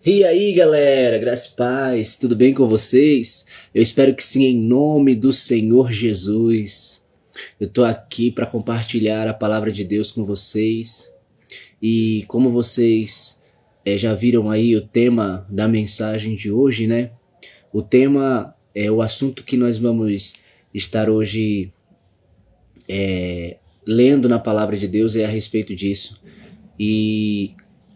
E aí galera, graça e paz, tudo bem com vocês? Eu espero que sim, em nome do Senhor Jesus. Eu tô aqui para compartilhar a palavra de Deus com vocês. E como vocês já viram aí o tema da mensagem de hoje, né? O tema, o assunto que nós vamos estar hoje lendo na palavra de Deus é a respeito disso. E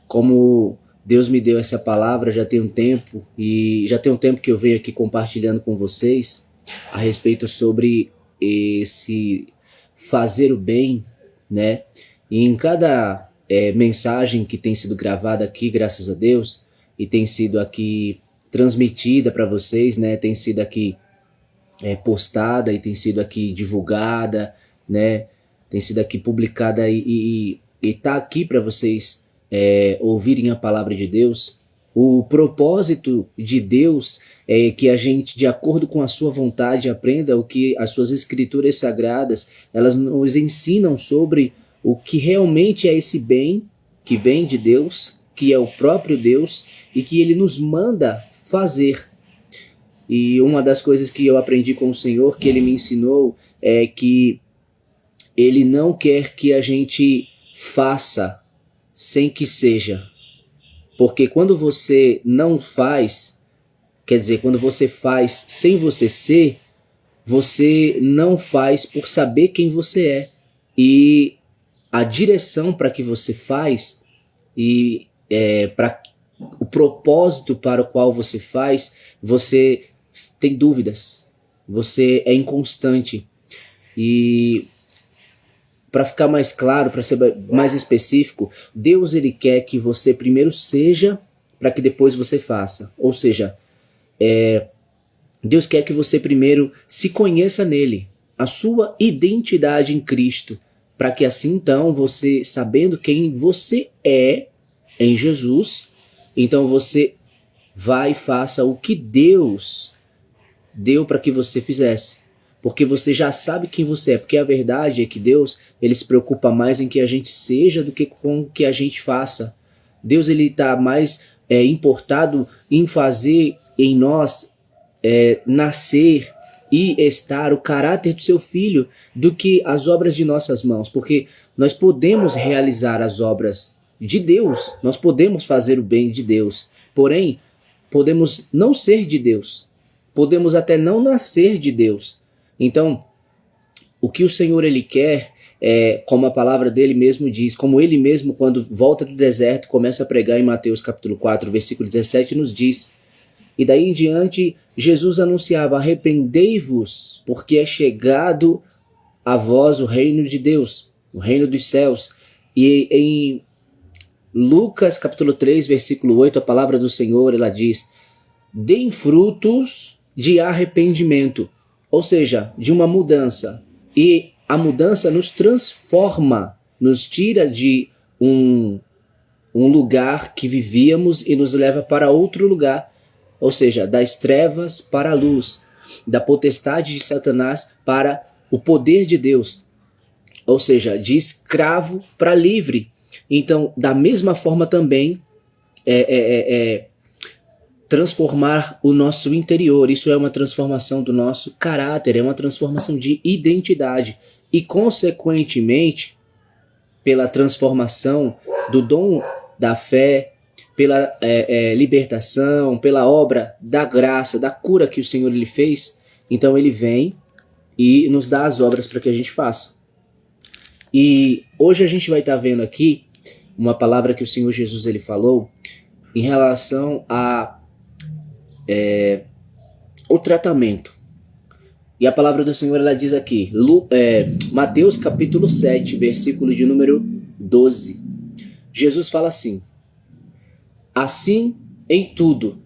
como Deus me deu essa palavra já tem um tempo, e já tem um tempo que eu venho aqui compartilhando com vocês a respeito sobre esse fazer o bem, né? E em cada mensagem que tem sido gravada aqui, graças a Deus, e tem sido aqui transmitida para vocês, né? Tem sido aqui postada e tem sido aqui divulgada, né? Tem sido aqui publicada e tá aqui para vocês ouvirem a palavra de Deus. O propósito de Deus é que a gente, de acordo com a sua vontade, aprenda o que as suas escrituras sagradas, elas nos ensinam sobre o que realmente é esse bem que vem de Deus, que é o próprio Deus e que ele nos manda fazer. E uma das coisas que eu aprendi com o Senhor, que ele me ensinou, é que ele não quer que a gente faça sem que seja. Porque quando você não faz, quer dizer, quando você faz sem você ser, você não faz por saber quem você é. E a direção para que você faz e para o propósito para o qual você faz, você tem dúvidas, você é inconstante. E para ficar mais claro, para ser mais específico, Deus ele quer que você primeiro seja para que depois você faça. Ou seja, Deus quer que você primeiro se conheça nele, a sua identidade em Cristo, para que assim então você, sabendo quem você é em Jesus, então você vai e faça o que Deus deu para que você fizesse. Porque você já sabe quem você é. Porque a verdade é que Deus ele se preocupa mais em que a gente seja do que com o que a gente faça. Deus ele está mais importado em fazer em nós nascer e estar o caráter do seu filho do que as obras de nossas mãos. Porque nós podemos realizar as obras de Deus, nós podemos fazer o bem de Deus. Porém, podemos não ser de Deus. Podemos até não nascer de Deus. Então, o que o Senhor ele quer como a palavra dele mesmo diz, como ele mesmo quando volta do deserto começa a pregar em Mateus capítulo 4, versículo 17 nos diz, e daí em diante Jesus anunciava, arrependei-vos, porque é chegado a vós o reino de Deus, o reino dos céus. E em Lucas capítulo 3, versículo 8, a palavra do Senhor ela diz, deem frutos de arrependimento. Ou seja, de uma mudança. E a mudança nos transforma, nos tira de um lugar que vivíamos e nos leva para outro lugar. Ou seja, das trevas para a luz, da potestade de Satanás para o poder de Deus. Ou seja, de escravo para livre. Então, da mesma forma também, transformar o nosso interior, isso é uma transformação do nosso caráter, é uma transformação de identidade e consequentemente pela transformação do dom da fé, pela libertação, pela obra da graça, da cura que o Senhor ele fez, então ele vem e nos dá as obras para que a gente faça. E hoje a gente vai estar vendo aqui uma palavra que o Senhor Jesus ele falou em relação a o tratamento. E a palavra do Senhor ela diz aqui, Mateus capítulo 7, versículo de número 12. Jesus fala assim, assim em tudo,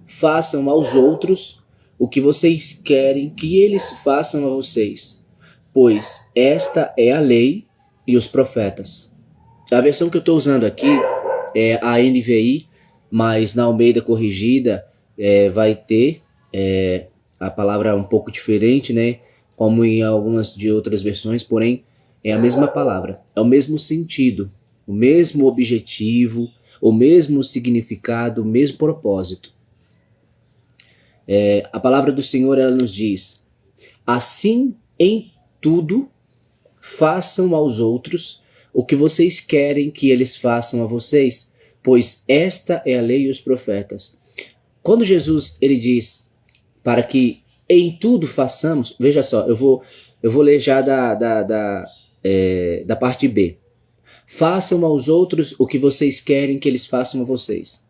façam aos outros o que vocês querem que eles façam a vocês, pois esta é a lei e os profetas. A versão que eu estou usando aqui é a NVI, mas na Almeida corrigida vai ter a palavra um pouco diferente, né? Como em algumas de outras versões, porém é a mesma palavra, é o mesmo sentido, o mesmo objetivo, o mesmo significado, o mesmo propósito. A palavra do Senhor, ela nos diz: assim em tudo façam aos outros o que vocês querem que eles façam a vocês, pois esta é a lei e os profetas. Quando Jesus ele diz para que em tudo façamos, veja só, eu vou ler já da parte B. Façam aos outros o que vocês querem que eles façam a vocês.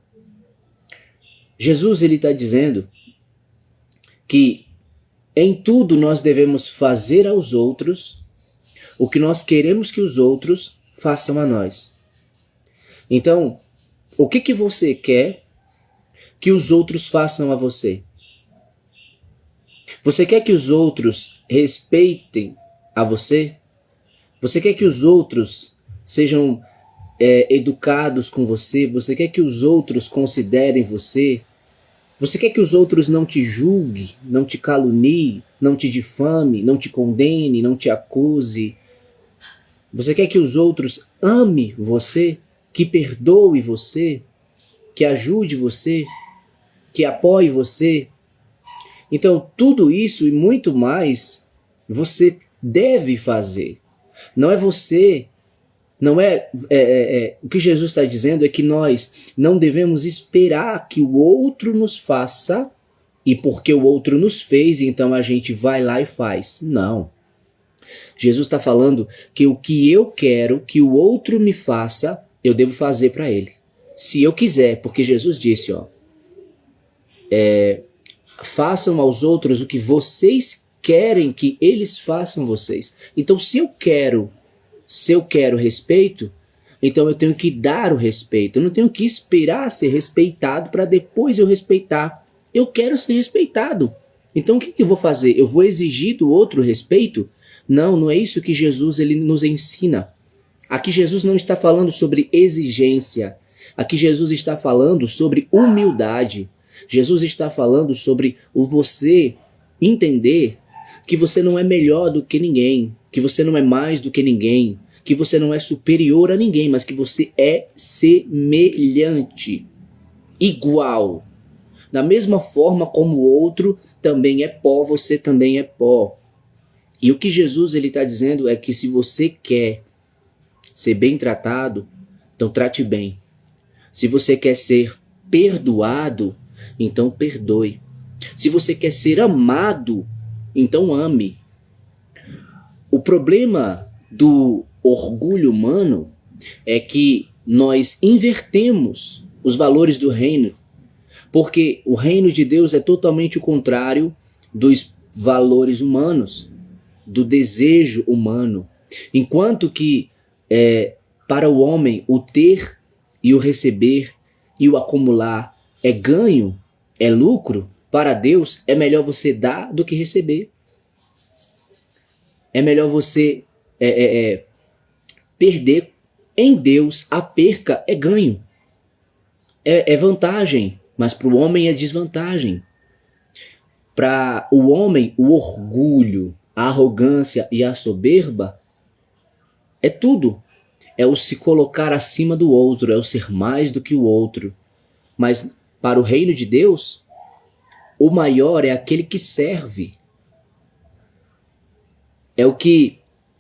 Jesus ele está dizendo que em tudo nós devemos fazer aos outros o que nós queremos que os outros façam a nós. Então, o que você quer que os outros façam a você? Você quer que os outros respeitem a você? Você quer que os outros sejam educados com você? Você quer que os outros considerem você? Você quer que os outros não te julguem, não te caluniem, não te difame, não te condene, não te acuse? Você quer que os outros amem você, que perdoe você, que ajude você, que apoie você? Então, tudo isso e muito mais você deve fazer. Não é você, o que Jesus está dizendo é que nós não devemos esperar que o outro nos faça e porque o outro nos fez, então a gente vai lá e faz. Não. Jesus está falando que o que eu quero que o outro me faça, eu devo fazer para ele. Se eu quiser, porque Jesus disse, façam aos outros o que vocês querem que eles façam vocês. Então, se eu quero respeito, então eu tenho que dar o respeito. Eu não tenho que esperar ser respeitado para depois eu respeitar. Eu quero ser respeitado. Então, o que eu vou fazer? Eu vou exigir do outro respeito? Não, não é isso que Jesus ele nos ensina. Aqui Jesus não está falando sobre exigência. Aqui Jesus está falando sobre humildade. Jesus está falando sobre o você entender que você não é melhor do que ninguém, que você não é mais do que ninguém, que você não é superior a ninguém, mas que você é semelhante, igual. Da mesma forma como o outro também é pó, você também é pó. E o que Jesus ele está dizendo é que se você quer ser bem tratado, então trate bem. Se você quer ser perdoado, então perdoe. Se você quer ser amado, então ame. O problema do orgulho humano é que nós invertemos os valores do reino, porque o reino de Deus é totalmente o contrário dos valores humanos, do desejo humano. Enquanto que para o homem o ter e o receber e o acumular é ganho, é lucro, para Deus é melhor você dar do que receber. É melhor você perder. Em Deus a perca é ganho, é vantagem, mas para o homem é desvantagem. Para o homem, o orgulho, a arrogância e a soberba é tudo. É o se colocar acima do outro, é o ser mais do que o outro. Mas para o reino de Deus, o maior é aquele que serve. É o que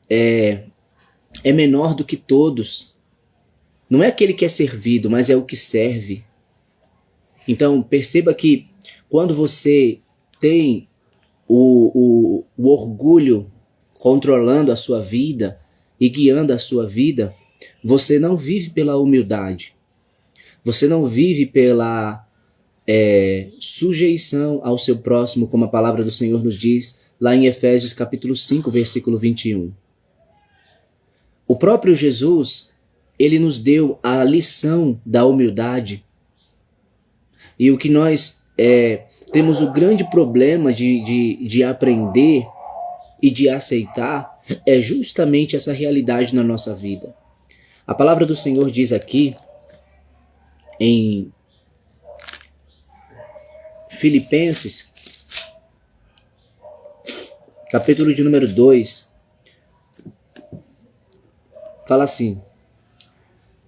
é menor do que todos. Não é aquele que é servido, mas é o que serve. Então perceba que quando você tem o orgulho controlando a sua vida e guiando a sua vida, você não vive pela humildade. Você não vive pela sujeição ao seu próximo, como a palavra do Senhor nos diz lá em Efésios capítulo 5, versículo 21. O próprio Jesus, ele nos deu a lição da humildade. E o que nós temos o grande problema de aprender e de aceitar é justamente essa realidade na nossa vida. A palavra do Senhor diz aqui em Filipenses, capítulo de número 2, fala assim: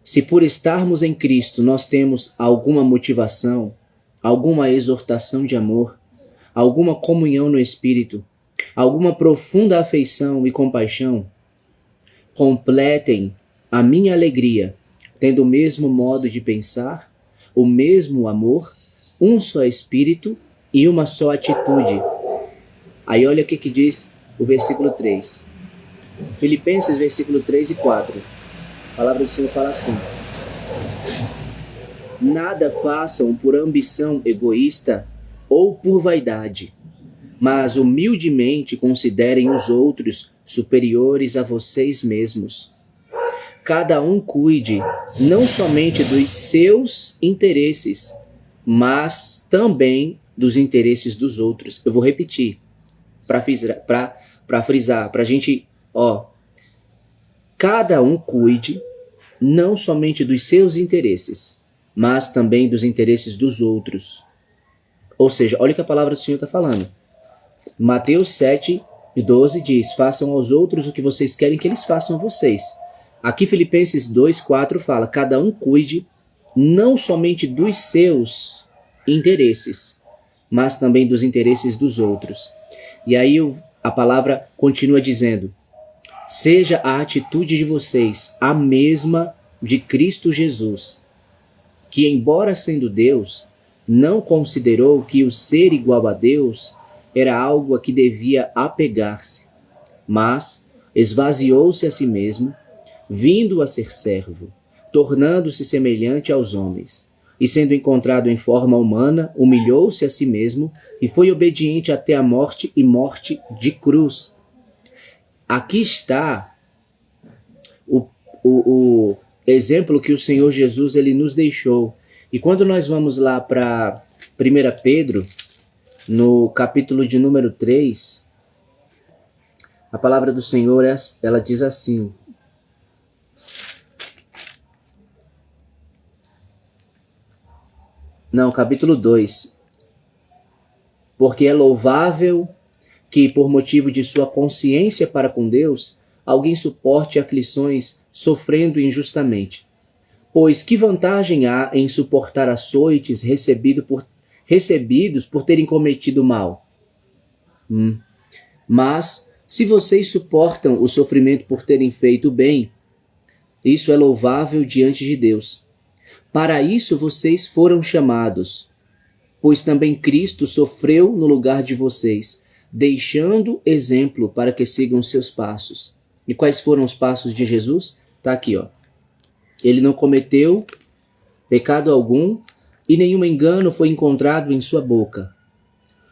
Se por estarmos em Cristo nós temos alguma motivação, alguma exortação de amor, alguma comunhão no Espírito, alguma profunda afeição e compaixão, completem a minha alegria, tendo o mesmo modo de pensar, o mesmo amor, um só Espírito e uma só atitude. Aí olha o que diz o versículo 3. Filipenses, versículo 3 e 4. A palavra do Senhor fala assim: nada façam por ambição egoísta ou por vaidade, mas humildemente considerem os outros superiores a vocês mesmos. Cada um cuide não somente dos seus interesses, mas também dos interesses dos outros. Eu vou repetir, para frisar, para a gente, cada um cuide não somente dos seus interesses, mas também dos interesses dos outros. Ou seja, olha o que a palavra do Senhor está falando. Mateus 7:12 diz: façam aos outros o que vocês querem que eles façam a vocês. Aqui Filipenses 2:4 fala: cada um cuide não somente dos seus interesses, mas também dos interesses dos outros. E aí a palavra continua dizendo: seja a atitude de vocês a mesma de Cristo Jesus, que, embora sendo Deus, não considerou que o ser igual a Deus era algo a que devia apegar-se, mas esvaziou-se a si mesmo, vindo a ser servo, tornando-se semelhante aos homens, e sendo encontrado em forma humana, humilhou-se a si mesmo e foi obediente até a morte e morte de cruz. Aqui está o exemplo que o Senhor Jesus ele nos deixou. E quando nós vamos lá para 1 Pedro, no capítulo de número 3, a palavra do Senhor ela diz assim: capítulo 2. Porque é louvável que, por motivo de sua consciência para com Deus, alguém suporte aflições sofrendo injustamente. Pois que vantagem há em suportar açoites recebidos por terem cometido mal? Mas, se vocês suportam o sofrimento por terem feito bem, isso é louvável diante de Deus. Para isso vocês foram chamados, pois também Cristo sofreu no lugar de vocês, deixando exemplo para que sigam seus passos. E quais foram os passos de Jesus? Está aqui, Ele não cometeu pecado algum e nenhum engano foi encontrado em sua boca.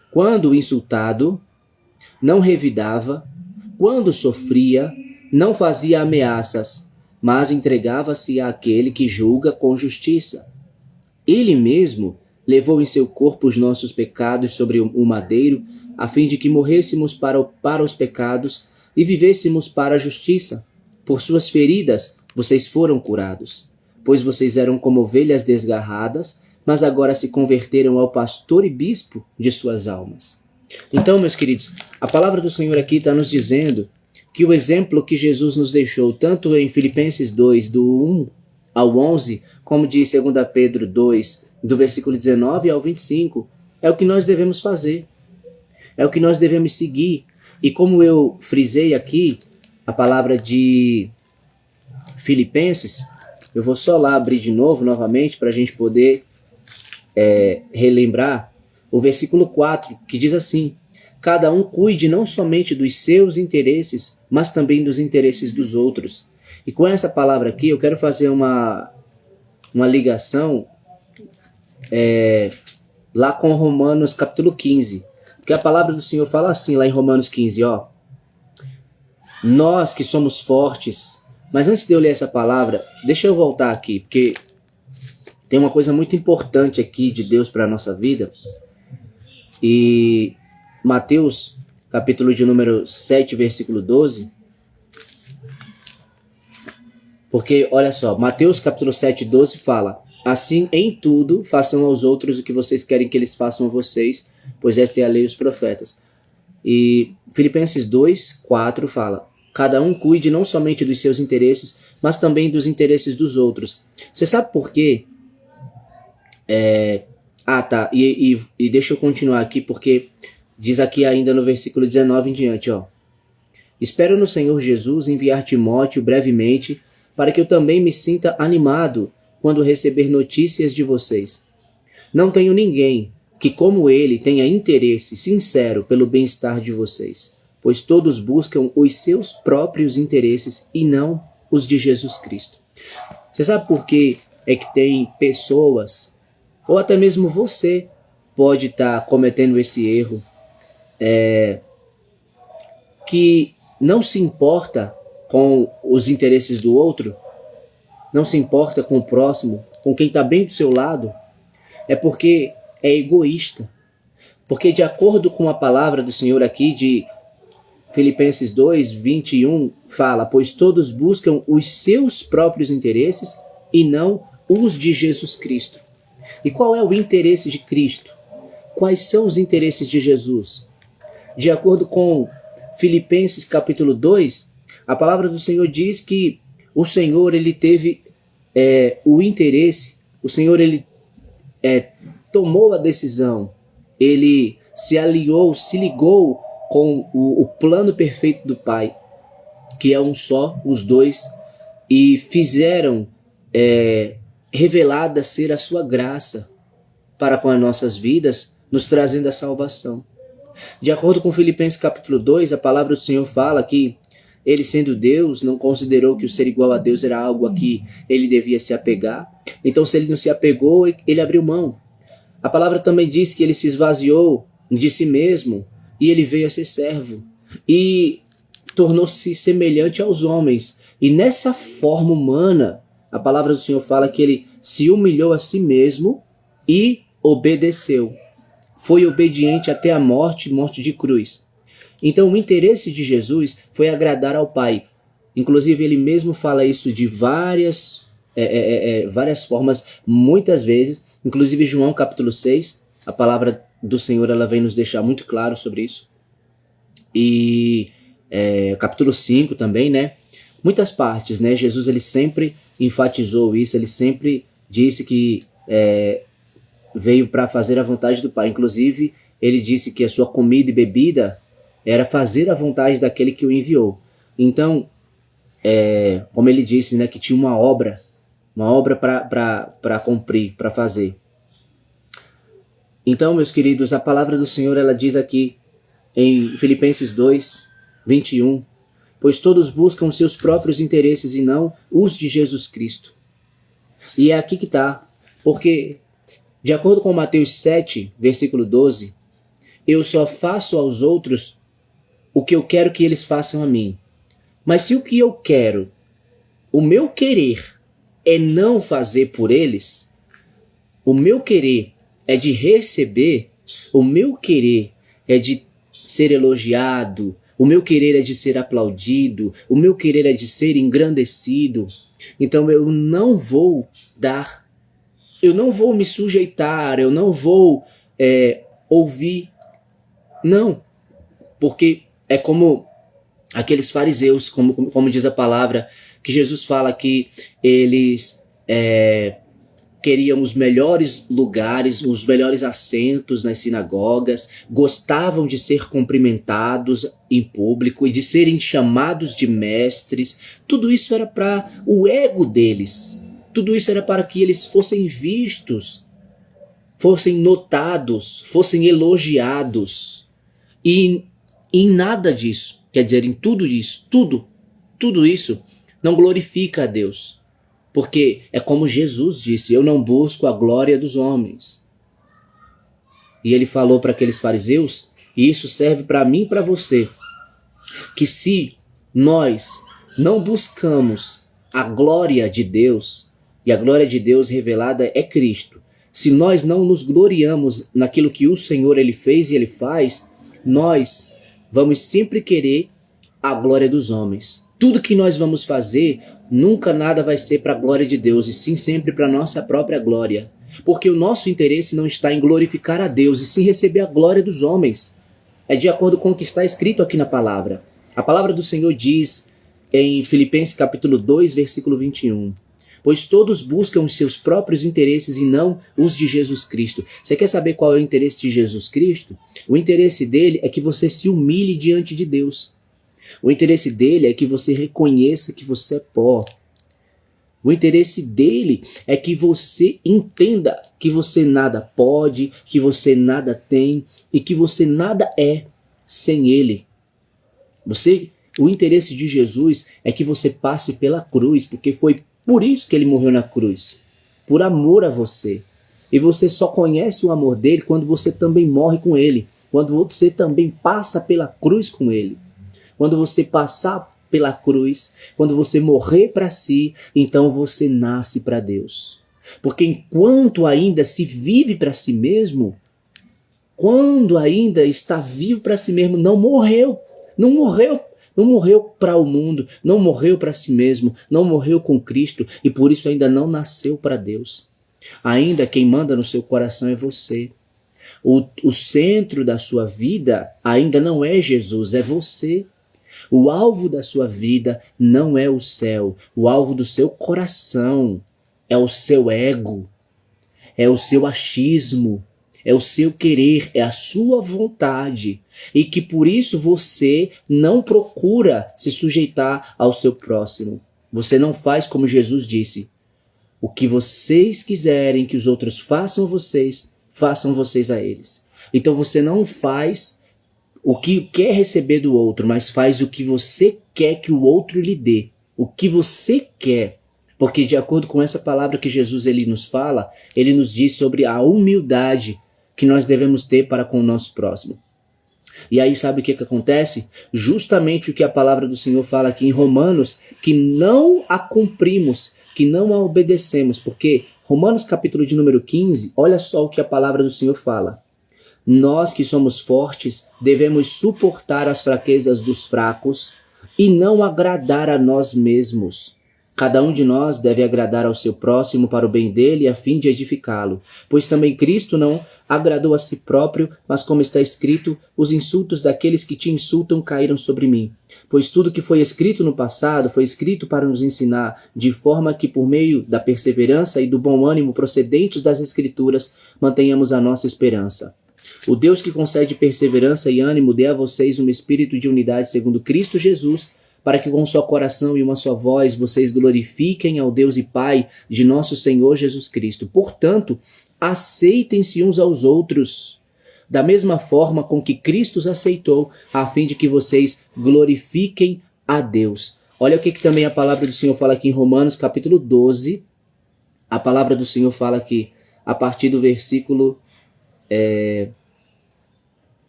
Quando insultado, não revidava. Quando sofria, não fazia ameaças, mas entregava-se àquele que julga com justiça. Ele mesmo levou em seu corpo os nossos pecados sobre o madeiro, a fim de que morrêssemos para os pecados e vivêssemos para a justiça. Por suas feridas vocês foram curados, pois vocês eram como ovelhas desgarradas, mas agora se converteram ao pastor e bispo de suas almas. Então, meus queridos, a palavra do Senhor aqui está nos dizendo que o exemplo que Jesus nos deixou, tanto em Filipenses 2, do 1 ao 11, como diz 2 Pedro 2, do versículo 19 ao 25, é o que nós devemos fazer, é o que nós devemos seguir. E como eu frisei aqui, a palavra de Filipenses, eu vou só lá abrir de novo, novamente, para a gente poder relembrar o versículo 4, que diz assim: cada um cuide não somente dos seus interesses, mas também dos interesses dos outros. E com essa palavra aqui, eu quero fazer uma ligação lá com Romanos capítulo 15. Porque a palavra do Senhor fala assim, lá em Romanos 15, nós que somos fortes. Mas antes de eu ler essa palavra, deixa eu voltar aqui, porque tem uma coisa muito importante aqui de Deus para a nossa vida. E Mateus, capítulo de número 7, versículo 12. Porque, olha só, Mateus capítulo 7, 12 fala: assim, em tudo, façam aos outros o que vocês querem que eles façam a vocês, pois esta é a lei e os profetas. E Filipenses 2, 4 fala: cada um cuide não somente dos seus interesses, mas também dos interesses dos outros. Você sabe por quê? Tá. E deixa eu continuar aqui, porque diz aqui ainda no versículo 19 em diante, ó. Espero no Senhor Jesus enviar Timóteo brevemente, para que eu também me sinta animado quando receber notícias de vocês. Não tenho ninguém que, como ele, tenha interesse sincero pelo bem-estar de vocês, pois todos buscam os seus próprios interesses e não os de Jesus Cristo. Você sabe por que é que tem pessoas, ou até mesmo você, pode estar cometendo esse erro, que não se importa com os interesses do outro, não se importa com o próximo, com quem está bem do seu lado? É porque é egoísta. Porque de acordo com a palavra do Senhor aqui de Filipenses 2, 21, fala: pois todos buscam os seus próprios interesses e não os de Jesus Cristo. E qual é o interesse de Cristo? Quais são os interesses de Jesus? De acordo com Filipenses capítulo 2, a palavra do Senhor diz que o Senhor ele teve o interesse, o Senhor ele tomou a decisão, ele se aliou, se ligou com o plano perfeito do Pai, que é um só, os dois, e fizeram revelada ser a sua graça para com as nossas vidas, nos trazendo a salvação. De acordo com Filipenses capítulo 2, a palavra do Senhor fala que ele, sendo Deus, não considerou que o ser igual a Deus era algo a que ele devia se apegar. Então, se ele não se apegou, ele abriu mão. A palavra também diz que ele se esvaziou de si mesmo e ele veio a ser servo e tornou-se semelhante aos homens. E nessa forma humana, a palavra do Senhor fala que ele se humilhou a si mesmo e obedeceu. Foi obediente até a morte de cruz. Então o interesse de Jesus foi agradar ao Pai. Inclusive ele mesmo fala isso de várias formas, muitas vezes. Inclusive João capítulo 6, a palavra do Senhor ela vem nos deixar muito claro sobre isso. E capítulo 5 também, né? Muitas partes, né? Jesus ele sempre enfatizou isso, ele sempre disse que veio para fazer a vontade do Pai. Inclusive ele disse que a sua comida e bebida era fazer a vontade daquele que o enviou. Então, como ele disse, né, que tinha uma obra para cumprir, para fazer. Então, meus queridos, a palavra do Senhor ela diz aqui em Filipenses 2, 21, pois todos buscam seus próprios interesses e não os de Jesus Cristo. E é aqui que está, porque de acordo com Mateus 7, versículo 12, eu só faço aos outros o que eu quero que eles façam a mim. Mas se o que eu quero, o meu querer, é não fazer por eles, o meu querer é de receber, o meu querer é de ser elogiado, o meu querer é de ser aplaudido, o meu querer é de ser engrandecido, então eu não vou dar, eu não vou me sujeitar, eu não vou ouvir, não, porque é como aqueles fariseus, como diz a palavra, que Jesus fala que eles queriam os melhores lugares, os melhores assentos nas sinagogas, gostavam de ser cumprimentados em público e de serem chamados de mestres. Tudo isso era para o ego deles, tudo isso era para que eles fossem vistos, fossem notados, fossem elogiados. E em nada disso, quer dizer, em tudo isso, tudo isso não glorifica a Deus. Porque é como Jesus disse, eu não busco a glória dos homens. E ele falou para aqueles fariseus, e isso serve para mim e para você, que se nós não buscamos a glória de Deus, e a glória de Deus revelada é Cristo, se nós não nos gloriamos naquilo que o Senhor ele fez e ele faz, nós vamos sempre querer a glória dos homens. Tudo que nós vamos fazer, nunca nada vai ser para a glória de Deus, e sim sempre para a nossa própria glória. Porque o nosso interesse não está em glorificar a Deus, e sim receber a glória dos homens. É de acordo com o que está escrito aqui na palavra. A palavra do Senhor diz em Filipenses capítulo 2, versículo 21. Pois todos buscam os seus próprios interesses e não os de Jesus Cristo. Você quer saber qual é o interesse de Jesus Cristo? O interesse dele é que você se humilhe diante de Deus. O interesse dele é que você reconheça que você é pó. O interesse dele é que você entenda que você nada pode, que você nada tem e que você nada é sem ele. O interesse de Jesus é que você passe pela cruz, porque foi por isso que ele morreu na cruz, por amor a você. E você só conhece o amor dele quando você também morre com ele, quando você também passa pela cruz com ele. Quando você passar pela cruz, quando você morrer para si, então você nasce para Deus. Porque enquanto ainda se vive para si mesmo, quando ainda está vivo para si mesmo, não morreu para o mundo, não morreu para si mesmo, não morreu com Cristo e por isso ainda não nasceu para Deus. Ainda quem manda no seu coração é você. O centro da sua vida ainda não é Jesus, é você. O alvo da sua vida não é o céu, o alvo do seu coração é o seu ego, é o seu achismo, é o seu querer, é a sua vontade. E que por isso você não procura se sujeitar ao seu próximo. Você não faz como Jesus disse. O que vocês quiserem que os outros façam vocês a eles. Então você não faz o que quer receber do outro, mas faz o que você quer que o outro lhe dê. O que você quer. Porque de acordo com essa palavra que Jesus ele nos fala, ele nos diz sobre a humildade que nós devemos ter para com o nosso próximo. E aí sabe o que acontece? Justamente o que a palavra do Senhor fala aqui em Romanos, que não a cumprimos, que não a obedecemos, porque Romanos capítulo de número 15, olha só o que a palavra do Senhor fala. Nós que somos fortes devemos suportar as fraquezas dos fracos e não agradar a nós mesmos. Cada um de nós deve agradar ao seu próximo para o bem dele a fim de edificá-lo. Pois também Cristo não agradou a si próprio, mas como está escrito, os insultos daqueles que te insultam caíram sobre mim. Pois tudo que foi escrito no passado foi escrito para nos ensinar, de forma que por meio da perseverança e do bom ânimo procedentes das Escrituras, mantenhamos a nossa esperança. O Deus que concede perseverança e ânimo dê a vocês um espírito de unidade segundo Cristo Jesus, para que com um só coração e uma só voz vocês glorifiquem ao Deus e Pai de nosso Senhor Jesus Cristo. Portanto, aceitem-se uns aos outros, da mesma forma com que Cristo os aceitou, a fim de que vocês glorifiquem a Deus. Olha o que também a palavra do Senhor fala aqui em Romanos capítulo 12. A palavra do Senhor fala aqui, a partir do versículo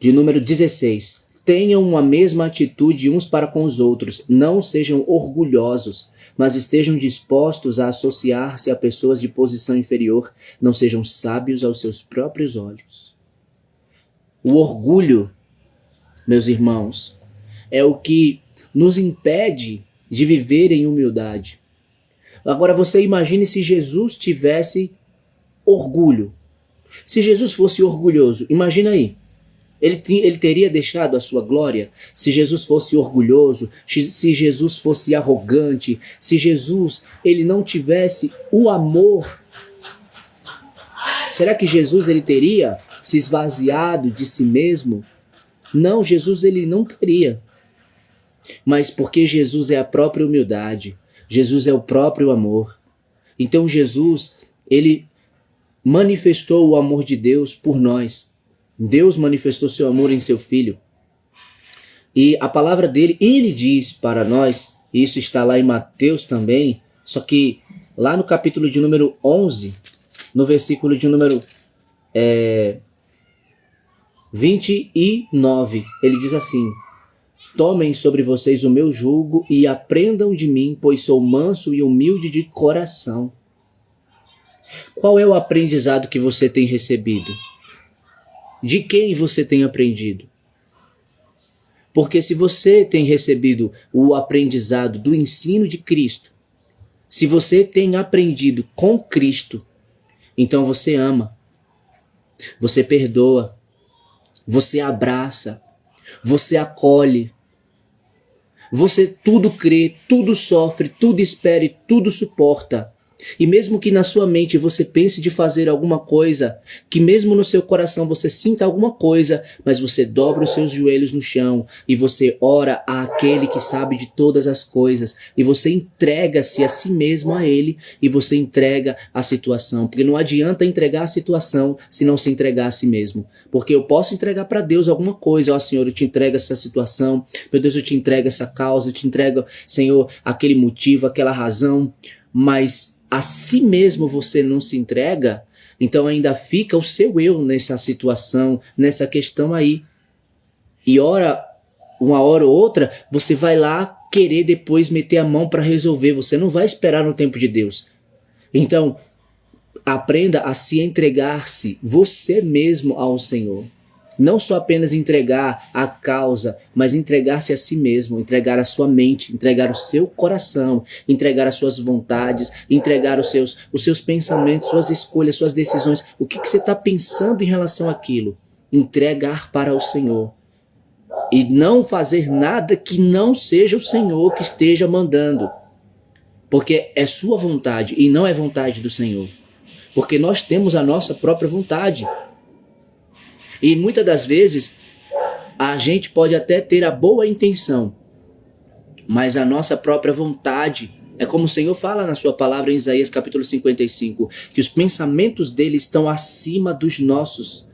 de número 16. Tenham a mesma atitude uns para com os outros, não sejam orgulhosos, mas estejam dispostos a associar-se a pessoas de posição inferior, não sejam sábios aos seus próprios olhos. O orgulho, meus irmãos, é o que nos impede de viver em humildade. Agora você imagine se Jesus tivesse orgulho. Se Jesus fosse orgulhoso, imagina aí. Ele teria deixado a sua glória? Se Jesus fosse orgulhoso, se Jesus fosse arrogante, se Jesus ele não tivesse o amor, será que Jesus ele teria se esvaziado de si mesmo? Não, Jesus ele não teria. Mas porque Jesus é a própria humildade, Jesus é o próprio amor. Então Jesus, ele manifestou o amor de Deus por nós. Deus manifestou seu amor em seu Filho. E a palavra dele, ele diz para nós, e isso está lá em Mateus também, só que lá no capítulo de número 11, no versículo de número 29, ele diz assim: tomem sobre vocês o meu jugo e aprendam de mim, pois sou manso e humilde de coração. Qual é o aprendizado que você tem recebido? De quem você tem aprendido? Porque se você tem recebido o aprendizado do ensino de Cristo, se você tem aprendido com Cristo, então você ama, você perdoa, você abraça, você acolhe, Você tudo crê, tudo sofre, tudo espera e tudo suporta. E mesmo que na sua mente você pense de fazer alguma coisa, que mesmo no seu coração você sinta alguma coisa, mas você dobra os seus joelhos no chão e você ora àquele que sabe de todas as coisas e você entrega-se a si mesmo a ele e você entrega a situação, porque não adianta entregar a situação se não se entregar a si mesmo, porque eu posso entregar para Deus alguma coisa, ó Senhor, eu te entrego essa situação, meu Deus, eu te entrego essa causa, eu te entrego, Senhor, aquele motivo, aquela razão, mas a si mesmo você não se entrega, então ainda fica o seu eu nessa situação, nessa questão aí. E uma hora ou outra, você vai lá querer depois meter a mão para resolver, você não vai esperar no tempo de Deus. Então, aprenda a se entregar-se você mesmo ao Senhor. Não só apenas entregar a causa, mas entregar-se a si mesmo, entregar a sua mente, entregar o seu coração, entregar as suas vontades, entregar os seus pensamentos, suas escolhas, suas decisões. O que você está pensando em relação àquilo? Entregar para o Senhor. E não fazer nada que não seja o Senhor que esteja mandando. Porque é sua vontade e não é vontade do Senhor. Porque nós temos a nossa própria vontade. E muitas das vezes a gente pode até ter a boa intenção, mas a nossa própria vontade, é como o Senhor fala na sua palavra em Isaías capítulo 55, que os pensamentos dele estão acima dos nossos,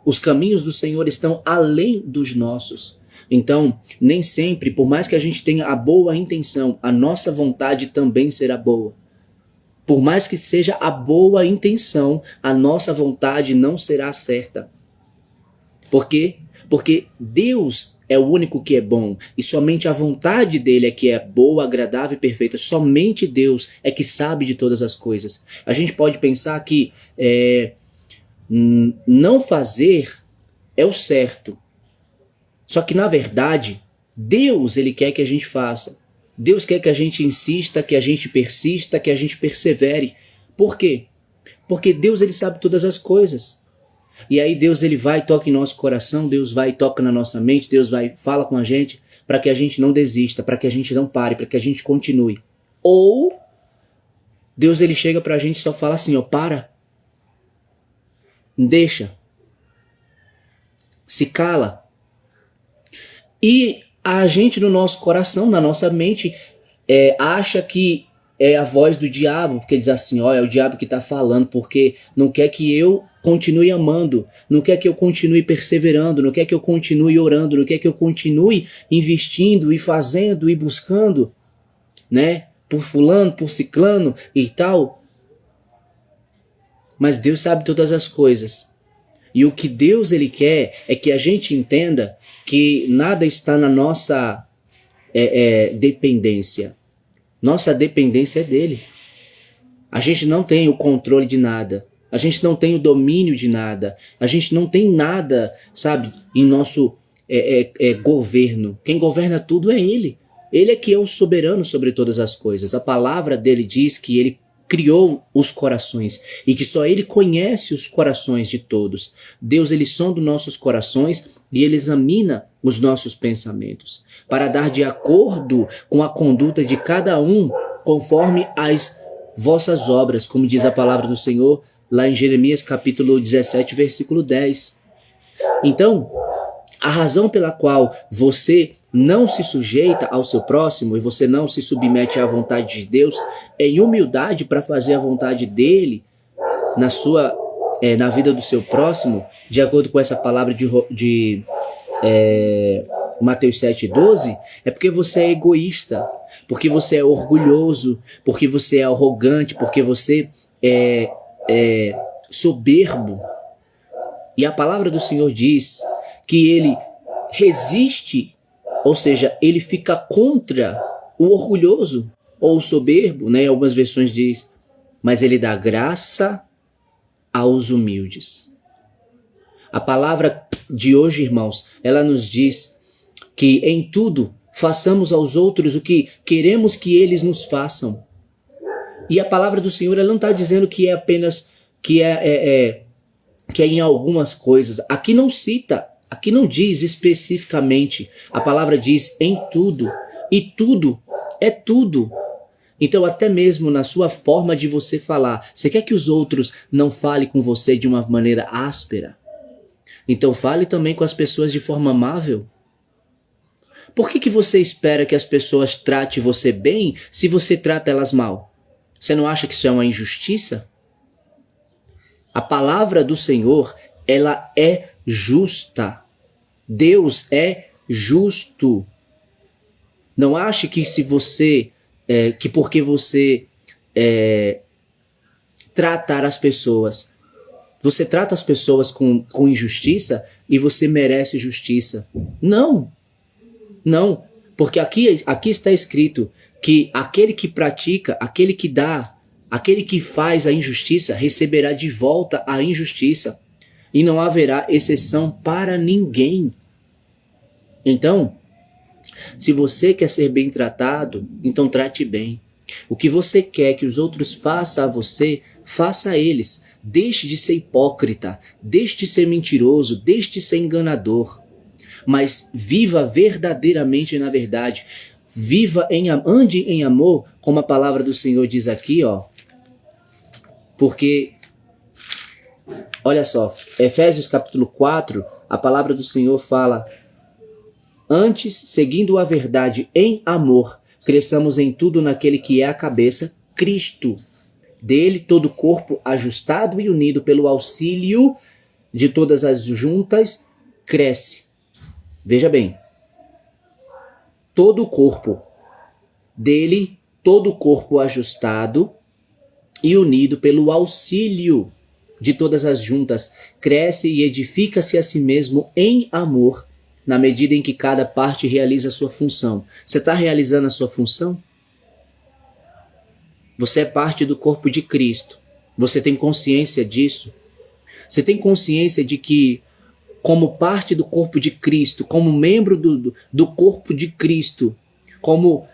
os caminhos do Senhor estão além dos nossos. Então, nem sempre, por mais que a gente tenha a boa intenção, a nossa vontade também será boa. Por mais que seja a boa intenção, a nossa vontade não será certa. Por quê? Porque Deus é o único que é bom e somente a vontade dele é que é boa, agradável e perfeita. Somente Deus é que sabe de todas as coisas. A gente pode pensar que não fazer é o certo. Só que na verdade, Deus ele quer que a gente faça. Deus quer que a gente insista, que a gente persista, que a gente persevere. Por quê? Porque Deus ele sabe todas as coisas. E aí Deus ele vai e toca em nosso coração, Deus vai e toca na nossa mente, Deus vai e fala com a gente para que a gente não desista, para que a gente não pare, para que a gente continue. Ou Deus ele chega para a gente e só fala assim, ó, para, deixa, se cala. E a gente no nosso coração, na nossa mente, acha que é a voz do diabo, porque diz assim, ó, é o diabo que está falando, porque não quer que eu continue amando, não quer que eu continue perseverando, não quer que eu continue orando, não quer que eu continue investindo e fazendo e buscando, né? Por fulano, por ciclano e tal. Mas Deus sabe todas as coisas. E o que Deus ele quer é que a gente entenda que nada está na nossa dependência. Nossa dependência é dele. A gente não tem o controle de nada. A gente não tem o domínio de nada. A gente não tem nada, sabe, em nosso governo. Quem governa tudo é ele. Ele é que é o soberano sobre todas as coisas. A palavra dele diz que ele criou os corações e que só ele conhece os corações de todos. Deus ele sonda nossos corações e ele examina os nossos pensamentos para dar de acordo com a conduta de cada um conforme as vossas obras, como diz a palavra do Senhor lá em Jeremias capítulo 17, versículo 10. Então, a razão pela qual você não se sujeita ao seu próximo e você não se submete à vontade de Deus é em humildade para fazer a vontade dele na vida do seu próximo, de acordo com essa palavra de Mateus 7,12, é porque você é egoísta, porque você é orgulhoso, porque você é arrogante, porque você é soberbo. E a palavra do Senhor diz que ele resiste, ou seja, ele fica contra o orgulhoso ou o soberbo, né? Algumas versões diz, mas ele dá graça aos humildes. A palavra de hoje, irmãos, ela nos diz que em tudo façamos aos outros o que queremos que eles nos façam. E a palavra do Senhor, ela não está dizendo que é apenas que é em algumas coisas. Aqui não cita, aqui não diz especificamente. A palavra diz em tudo. E tudo, é tudo. Então, até mesmo na sua forma de você falar, você quer que os outros não falem com você de uma maneira áspera? Então, fale também com as pessoas de forma amável. Por que você espera que as pessoas tratem você bem se você trata elas mal? Você não acha que isso é uma injustiça? A palavra do Senhor, ela é justa. Deus é justo. Não ache que se você, que porque você tratar as pessoas, você trata as pessoas com injustiça e você merece justiça. Não, não, porque aqui está escrito que aquele que pratica, aquele que dá, aquele que faz a injustiça receberá de volta a injustiça e não haverá exceção para ninguém. Então, se você quer ser bem tratado, então trate bem. O que você quer que os outros façam a você, faça a eles. Deixe de ser hipócrita, deixe de ser mentiroso, deixe de ser enganador. Mas viva verdadeiramente na verdade. Ande em amor, como a palavra do Senhor diz aqui, ó. Porque, olha só, Efésios capítulo 4, a palavra do Senhor fala: antes, seguindo a verdade em amor, cresçamos em tudo naquele que é a cabeça, Cristo. Dele todo o corpo ajustado e unido pelo auxílio de todas as juntas cresce. Veja bem, todo o corpo, dele todo o corpo ajustado e unido pelo auxílio de todas as juntas cresce e edifica-se a si mesmo em amor, na medida em que cada parte realiza a sua função. Você está realizando a sua função? Você é parte do corpo de Cristo. Você tem consciência disso? Você tem consciência de que, como parte do corpo de Cristo, como membro do corpo de Cristo, como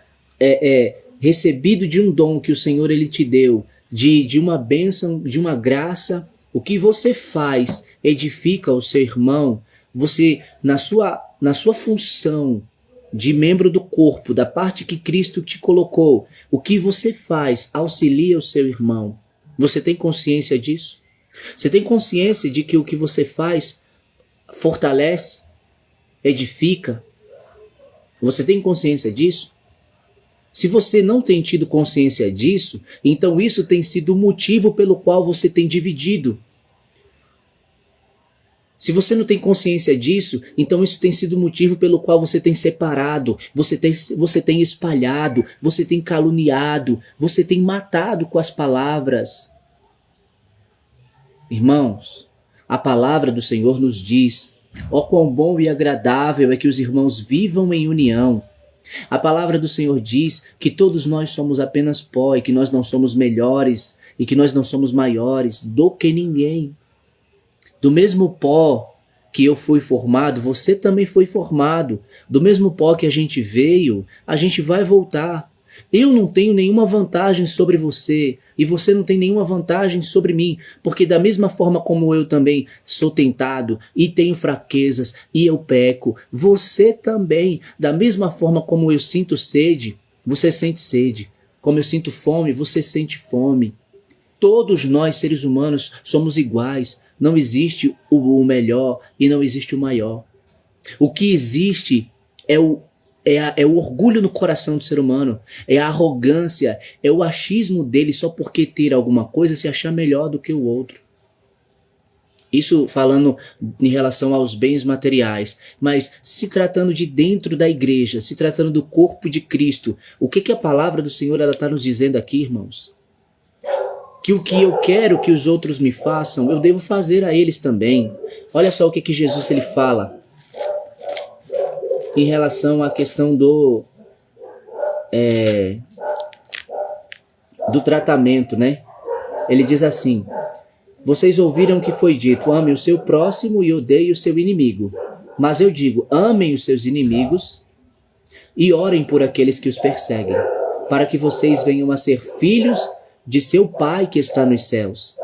recebido de um dom que o Senhor ele te deu, de uma bênção, de uma graça, o que você faz edifica o seu irmão. Você, na sua função de membro do corpo, da parte que Cristo te colocou, o que você faz auxilia o seu irmão. Você tem consciência disso? Você tem consciência de que o que você faz fortalece, edifica? Você tem consciência disso? Se você não tem tido consciência disso, então isso tem sido o motivo pelo qual você tem dividido. Se você não tem consciência disso, então isso tem sido o motivo pelo qual você tem separado, você tem espalhado, você tem caluniado, você tem matado com as palavras. Irmãos, a palavra do Senhor nos diz: ó quão bom e agradável é que os irmãos vivam em união. A palavra do Senhor diz que todos nós somos apenas pó e que nós não somos melhores e que nós não somos maiores do que ninguém. Do mesmo pó que eu fui formado, você também foi formado. Do mesmo pó que a gente veio, a gente vai voltar. Eu não tenho nenhuma vantagem sobre você e você não tem nenhuma vantagem sobre mim, porque da mesma forma como eu também sou tentado e tenho fraquezas e eu peco, você também, da mesma forma como eu sinto sede, você sente sede. Como eu sinto fome, você sente fome. Todos nós, seres humanos, somos iguais. Não existe o melhor e não existe o maior. O que existe é o orgulho no coração do ser humano, é a arrogância, é o achismo dele só porque ter alguma coisa se achar melhor do que o outro. Isso falando em relação aos bens materiais, mas se tratando de dentro da igreja, se tratando do corpo de Cristo, o que a palavra do Senhor está nos dizendo aqui, irmãos? Que o que eu quero que os outros me façam, eu devo fazer a eles também. Olha só o que Jesus ele fala em relação à questão do tratamento, né? Ele diz assim: vocês ouviram que foi dito, ame o seu próximo e odeie o seu inimigo. Mas eu digo, amem os seus inimigos e orem por aqueles que os perseguem, para que vocês venham a ser filhos de seu Pai que está nos céus.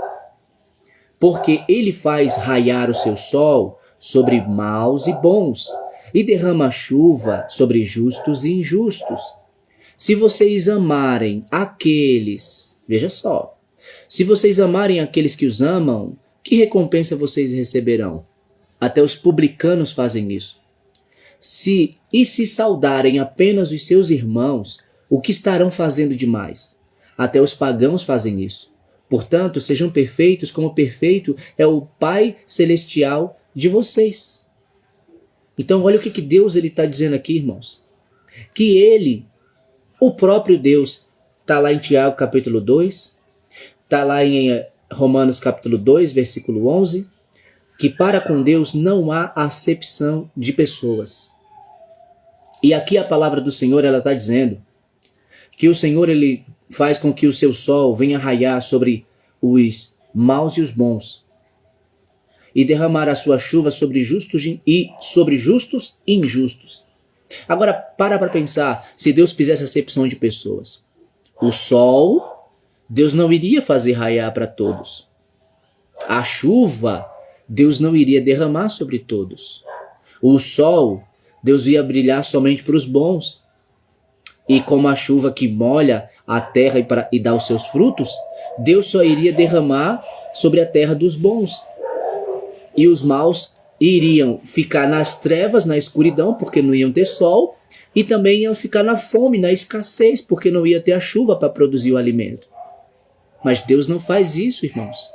Porque ele faz raiar o seu sol sobre maus e bons, e derrama chuva sobre justos e injustos. Se vocês amarem aqueles, veja só, se vocês amarem aqueles que os amam, que recompensa vocês receberão? Até os publicanos fazem isso. Se saudarem apenas os seus irmãos, o que estarão fazendo demais? Até os pagãos fazem isso. Portanto, sejam perfeitos como perfeito é o Pai Celestial de vocês. Então, olha o que Deus está dizendo aqui, irmãos. Que Ele, o próprio Deus, está lá em Tiago capítulo 2, está lá em Romanos capítulo 2, versículo 11, que para com Deus não há acepção de pessoas. E aqui a palavra do Senhor, ela está dizendo que o Senhor, ele faz com que o seu sol venha raiar sobre os maus e os bons, e derramar a sua chuva sobre justos e injustos. Agora, para pensar, se Deus fizesse acepção de pessoas, o sol, Deus não iria fazer raiar para todos. A chuva, Deus não iria derramar sobre todos. O sol, Deus ia brilhar somente para os bons. E como a chuva que molha a terra e dá os seus frutos, Deus só iria derramar sobre a terra dos bons. E os maus iriam ficar nas trevas, na escuridão, porque não iam ter sol, e também iam ficar na fome, na escassez, porque não ia ter a chuva para produzir o alimento. Mas Deus não faz isso, irmãos.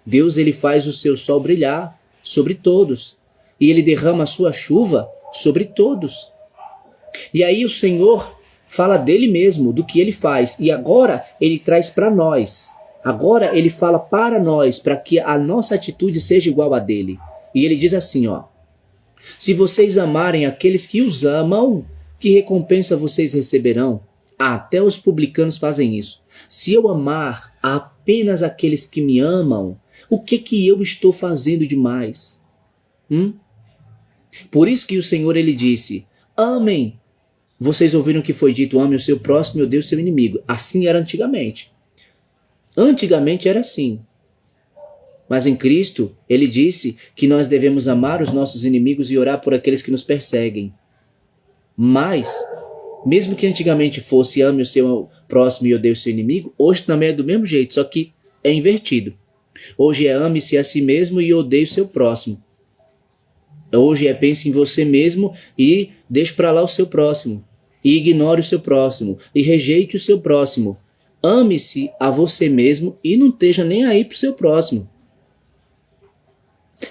Deus, ele faz o seu sol brilhar sobre todos, e ele derrama a sua chuva sobre todos. E aí o Senhor fala dele mesmo, do que ele faz, e agora ele traz para nós. Agora ele fala para nós, para que a nossa atitude seja igual a dele. E ele diz assim, ó: se vocês amarem aqueles que os amam, que recompensa vocês receberão? Até os publicanos fazem isso. Se eu amar apenas aqueles que me amam, o que eu estou fazendo demais? Por isso que o Senhor, ele disse: amem. Vocês ouviram o que foi dito: ame o seu próximo e odeie o seu inimigo. Assim era antigamente. Antigamente era assim. Mas em Cristo, ele disse que nós devemos amar os nossos inimigos e orar por aqueles que nos perseguem. Mas, mesmo que antigamente fosse ame o seu próximo e odeie o seu inimigo, hoje também é do mesmo jeito, só que é invertido. Hoje é ame-se a si mesmo e odeie o seu próximo. Hoje é pense em você mesmo e deixe para lá o seu próximo. E ignore o seu próximo. E rejeite o seu próximo. Ame-se a você mesmo e não esteja nem aí para o seu próximo.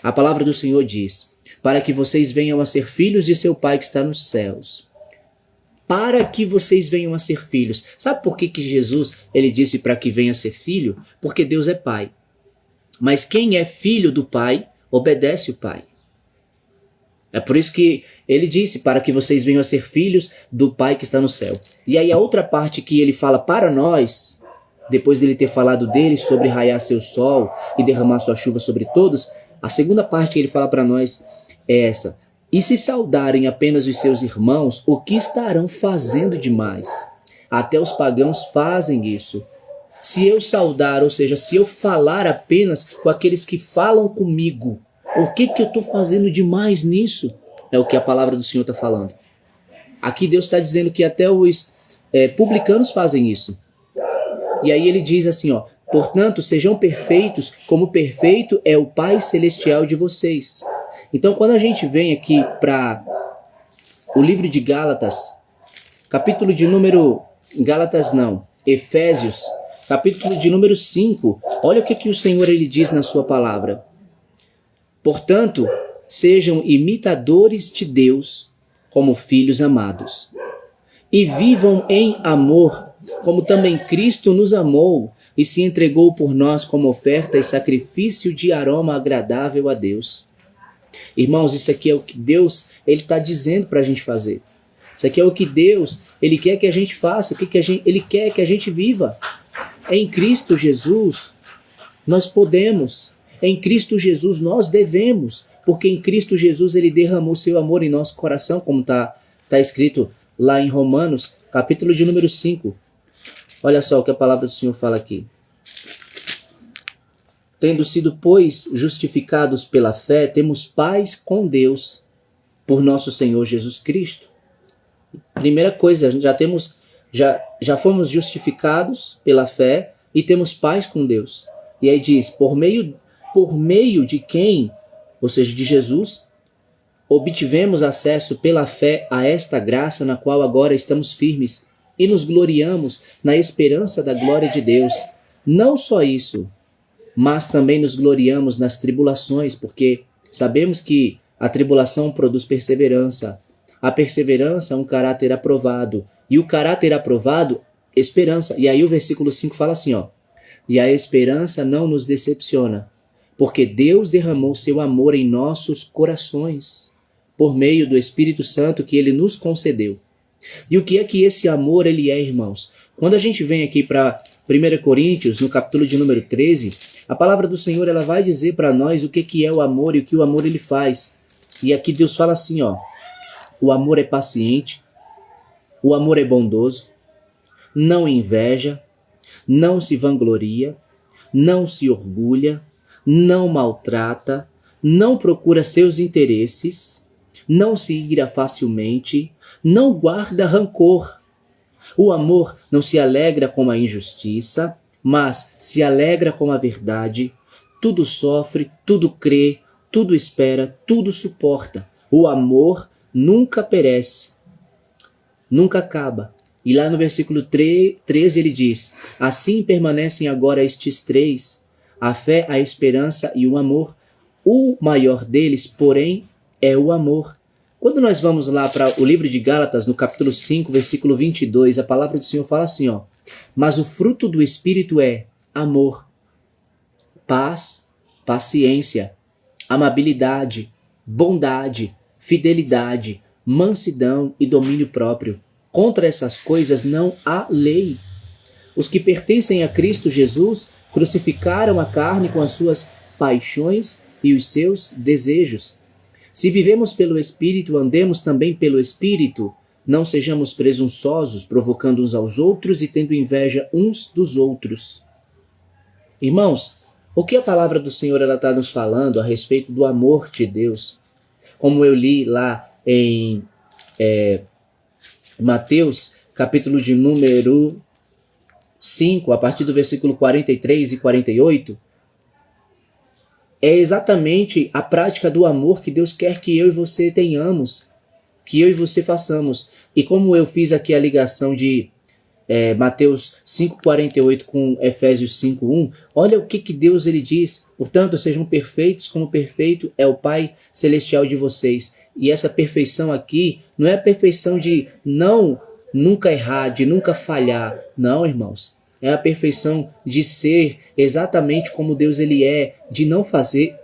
A palavra do Senhor diz: para que vocês venham a ser filhos de seu Pai que está nos céus. Para que vocês venham a ser filhos. Sabe por que Jesus, ele disse para que venha a ser filho? Porque Deus é Pai. Mas quem é filho do Pai, obedece o Pai. É por isso que ele disse, para que vocês venham a ser filhos do Pai que está no céu. E aí a outra parte que ele fala para nós, depois dele ter falado dele sobre raiar seu sol e derramar sua chuva sobre todos, a segunda parte que ele fala para nós é essa: e se saudarem apenas os seus irmãos, o que estarão fazendo demais? Até os pagãos fazem isso. Se eu saudar, ou seja, se eu falar apenas com aqueles que falam comigo, o que eu estou fazendo demais nisso? É o que a palavra do Senhor está falando. Aqui Deus está dizendo que até os publicanos fazem isso. E aí ele diz assim, ó: portanto, sejam perfeitos, como perfeito é o Pai Celestial de vocês. Então, quando a gente vem aqui para o livro de Gálatas, capítulo de número... Efésios, capítulo de número 5, olha o que o Senhor ele diz na sua palavra. Portanto, sejam imitadores de Deus como filhos amados, e vivam em amor, como também Cristo nos amou e se entregou por nós como oferta e sacrifício de aroma agradável a Deus. Irmãos, isso aqui é o que Deus ele está dizendo para a gente fazer. Isso aqui é o que Deus ele quer que a gente faça, ele quer que a gente viva. Em Cristo Jesus, nós podemos. Em Cristo Jesus, nós devemos. Porque em Cristo Jesus, ele derramou seu amor em nosso coração, como está escrito lá em Romanos, capítulo de número 5. Olha só o que a palavra do Senhor fala aqui. Tendo sido, pois, justificados pela fé, temos paz com Deus por nosso Senhor Jesus Cristo. Primeira coisa, já fomos justificados pela fé e temos paz com Deus. E aí diz, por meio de quem, ou seja, de Jesus, obtivemos acesso pela fé a esta graça na qual agora estamos firmes e nos gloriamos na esperança da glória de Deus. Não só isso, mas também nos gloriamos nas tribulações, porque sabemos que a tribulação produz perseverança. A perseverança é um caráter aprovado. E o caráter aprovado, esperança. E aí o versículo 5 fala assim, ó. E a esperança não nos decepciona, porque Deus derramou seu amor em nossos corações, por meio do Espírito Santo que Ele nos concedeu. E o que é que esse amor ele é, irmãos? Quando a gente vem aqui para 1 Coríntios, no capítulo de número 13, a palavra do Senhor ela vai dizer para nós o que é o amor e o que o amor ele faz. E aqui Deus fala assim, ó. O amor é paciente, o amor é bondoso, não inveja, não se vangloria, não se orgulha, não maltrata, não procura seus interesses, não se ira facilmente, não guarda rancor. O amor não se alegra com a injustiça, mas se alegra com a verdade. Tudo sofre, tudo crê, tudo espera, tudo suporta. O amor nunca perece, nunca acaba. E lá no versículo 13 ele diz, assim permanecem agora estes três, a fé, a esperança e o amor. O maior deles, porém, é o amor. Quando nós vamos lá para o livro de Gálatas, no capítulo 5, versículo 22, a palavra do Senhor fala assim, ó. Mas o fruto do Espírito é amor, paz, paciência, amabilidade, bondade, fidelidade, mansidão e domínio próprio. Contra essas coisas não há lei. Os que pertencem a Cristo Jesus crucificaram a carne com as suas paixões e os seus desejos. Se vivemos pelo Espírito, andemos também pelo Espírito. Não sejamos presunçosos, provocando uns aos outros e tendo inveja uns dos outros. Irmãos, o que a palavra do Senhor está nos falando a respeito do amor de Deus? Como eu li lá em Mateus, capítulo de número 5, a partir do versículo 43 e 48, é exatamente a prática do amor que Deus quer que eu e você tenhamos, que eu e você façamos. E como eu fiz aqui a ligação de Mateus 5,48 com Efésios 5,1, olha o que Deus ele diz. Portanto, sejam perfeitos como perfeito é o Pai Celestial de vocês. E essa perfeição aqui não é a perfeição de nunca errar, de nunca falhar. Não, irmãos. É a perfeição de ser exatamente como Deus ele é, de não fazer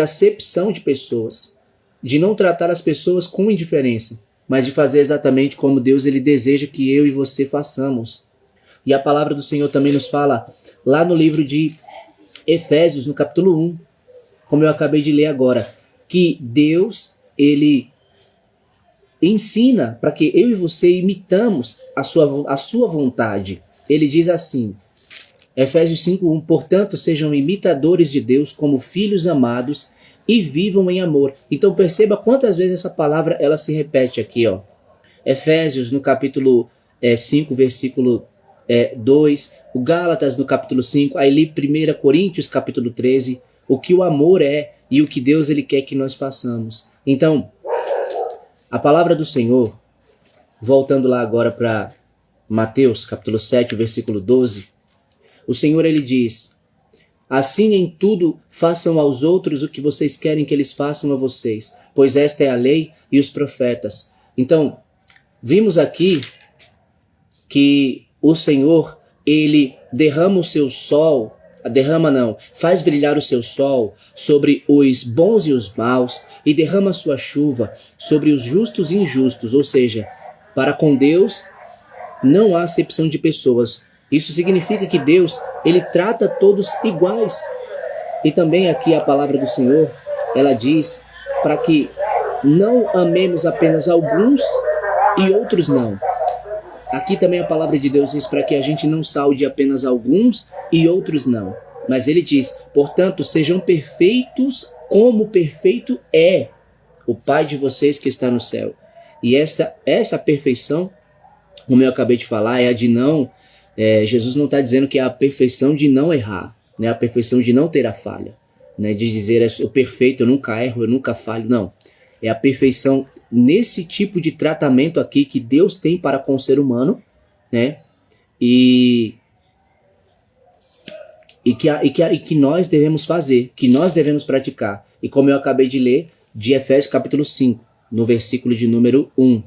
acepção de pessoas, de não tratar as pessoas com indiferença, mas de fazer exatamente como Deus ele deseja que eu e você façamos. E a palavra do Senhor também nos fala lá no livro de Efésios, no capítulo 1, como eu acabei de ler agora, que Deus ele ensina para que eu e você imitamos a sua vontade. Ele diz assim, Efésios 5:1, portanto, sejam imitadores de Deus como filhos amados e vivam em amor. Então perceba quantas vezes essa palavra ela se repete aqui, ó. Efésios no capítulo 5, versículo 2, o Gálatas no capítulo 5, aí li 1 Coríntios capítulo 13, o que o amor é e o que Deus ele quer que nós façamos. Então, a palavra do Senhor, voltando lá agora para Mateus capítulo 7, versículo 12, o Senhor ele diz, assim em tudo façam aos outros o que vocês querem que eles façam a vocês, pois esta é a lei e os profetas. Então, vimos aqui que o Senhor, ele derrama o seu sol, faz brilhar o seu sol sobre os bons e os maus e derrama a sua chuva sobre os justos e injustos, ou seja, para com Deus não há acepção de pessoas. Isso significa que Deus, ele trata todos iguais. E também aqui a palavra do Senhor, ela diz para que não amemos apenas alguns e outros não. Aqui também a palavra de Deus diz para que a gente não salde apenas alguns e outros não. Mas ele diz, portanto, sejam perfeitos como perfeito é o Pai de vocês que está no céu. E essa perfeição, como eu acabei de falar, é a de não... Jesus não está dizendo que é a perfeição de não errar, né? A perfeição de não ter a falha, né? De dizer, eu sou perfeito, eu nunca erro, eu nunca falho. Não. É a perfeição nesse tipo de tratamento aqui que Deus tem para com o ser humano, né? E que nós devemos fazer, que nós devemos praticar. E como eu acabei de ler, de Efésios capítulo 5, no versículo de número 1.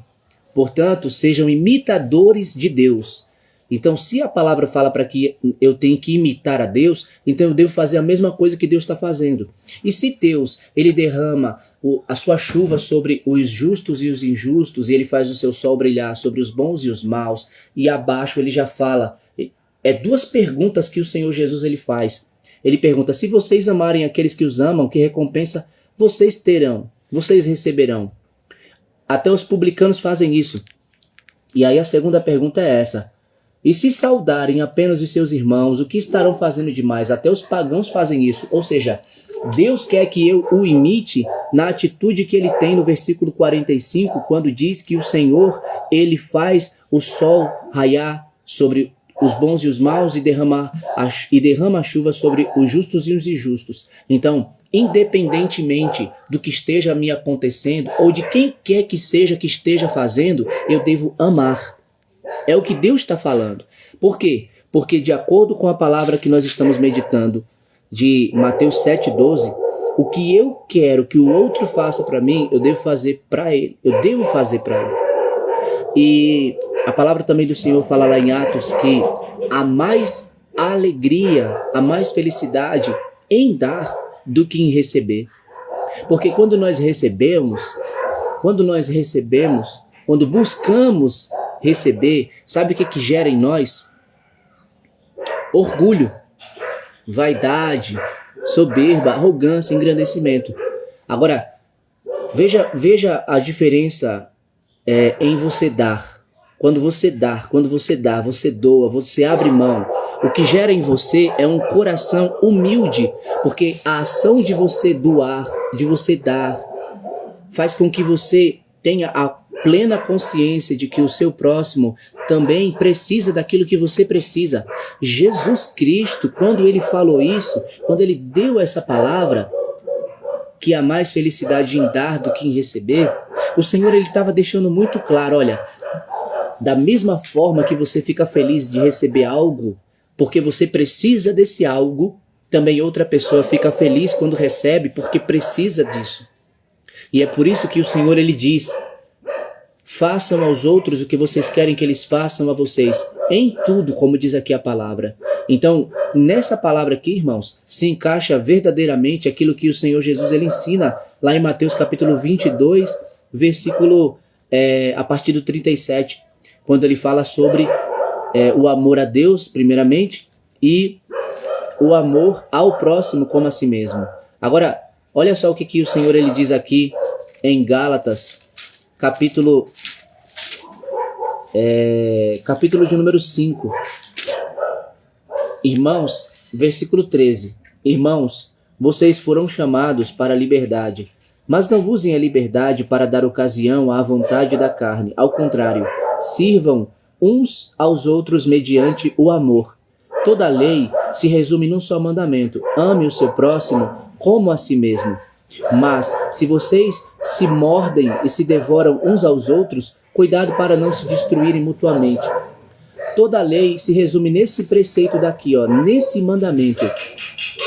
Portanto, sejam imitadores de Deus. Então, se a palavra fala para que eu tenho que imitar a Deus, então eu devo fazer a mesma coisa que Deus está fazendo. E se Deus, ele derrama a sua chuva sobre os justos e os injustos, e ele faz o seu sol brilhar sobre os bons e os maus, e abaixo ele já fala, duas perguntas que o Senhor Jesus ele faz. Ele pergunta, se vocês amarem aqueles que os amam, que recompensa vocês terão, vocês receberão? Até os publicanos fazem isso. E aí a segunda pergunta é essa. E se saudarem apenas os seus irmãos, o que estarão fazendo demais? Até os pagãos fazem isso. Ou seja, Deus quer que eu o imite na atitude que ele tem no versículo 45, quando diz que o Senhor, ele faz o sol raiar sobre os bons e os maus e derrama a chuva sobre os justos e os injustos. Então, independentemente do que esteja me acontecendo ou de quem quer que seja que esteja fazendo, eu devo amar. É o que Deus está falando. Por quê? Porque de acordo com a palavra que nós estamos meditando de Mateus 7,12, o que eu quero que o outro faça para mim, eu devo fazer para ele. Eu devo fazer para ele. E a palavra também do Senhor fala lá em Atos que há mais alegria, há mais felicidade em dar do que em receber. Porque quando nós recebemos, quando buscamos receber, sabe o que gera em nós? Orgulho, vaidade, soberba, arrogância, engrandecimento. Agora, veja a diferença em você dar. Quando você dá, você doa, você abre mão. O que gera em você é um coração humilde, porque a ação de você doar, de você dar, faz com que você tenha a plena consciência de que o seu próximo também precisa daquilo que você precisa. Jesus Cristo, quando ele falou isso, quando ele deu essa palavra, que há mais felicidade em dar do que em receber, o Senhor ele estava deixando muito claro, olha, da mesma forma que você fica feliz de receber algo, porque você precisa desse algo, também outra pessoa fica feliz quando recebe porque precisa disso. E é por isso que o Senhor ele diz, façam aos outros o que vocês querem que eles façam a vocês, em tudo, como diz aqui a palavra. Então, nessa palavra aqui, irmãos, se encaixa verdadeiramente aquilo que o Senhor Jesus ele ensina lá em Mateus capítulo 22, versículo a partir do 37, quando ele fala sobre o amor a Deus, primeiramente, e o amor ao próximo como a si mesmo. Agora, olha só o que o Senhor ele diz aqui em Gálatas, capítulo de número 5. Irmãos, versículo 13. Irmãos, vocês foram chamados para a liberdade, mas não usem a liberdade para dar ocasião à vontade da carne. Ao contrário, sirvam uns aos outros mediante o amor. Toda a lei se resume num só mandamento: ame o seu próximo como a si mesmo. Mas, se vocês se mordem e se devoram uns aos outros, cuidado para não se destruírem mutuamente. Toda a lei se resume nesse preceito daqui, nesse mandamento: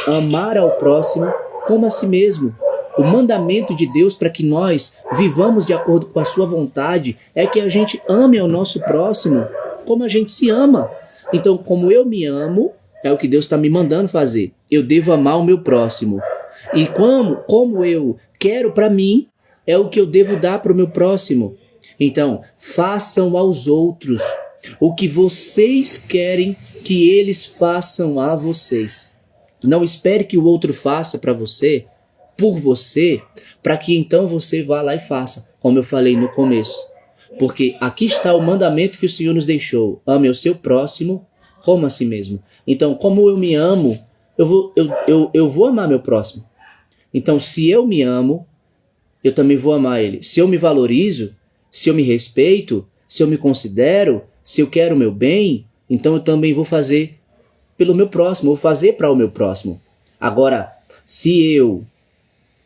amar ao próximo como a si mesmo. O mandamento de Deus para que nós vivamos de acordo com a sua vontade é que a gente ame ao nosso próximo como a gente se ama. Então, como eu me amo, é o que Deus está me mandando fazer. Eu devo amar o meu próximo. E como eu quero para mim, é o que eu devo dar para o meu próximo. Então, façam aos outros o que vocês querem que eles façam a vocês. Não espere que o outro faça para você, por você, para que então você vá lá e faça, como eu falei no começo. Porque aqui está o mandamento que o Senhor nos deixou: ame o seu próximo como a si mesmo. Então, como eu me amo, eu vou amar meu próximo. Então, se eu me amo, eu também vou amar ele. Se eu me valorizo, se eu me respeito, se eu me considero, se eu quero o meu bem, então eu também vou fazer pelo meu próximo, vou fazer para o meu próximo. Agora, se eu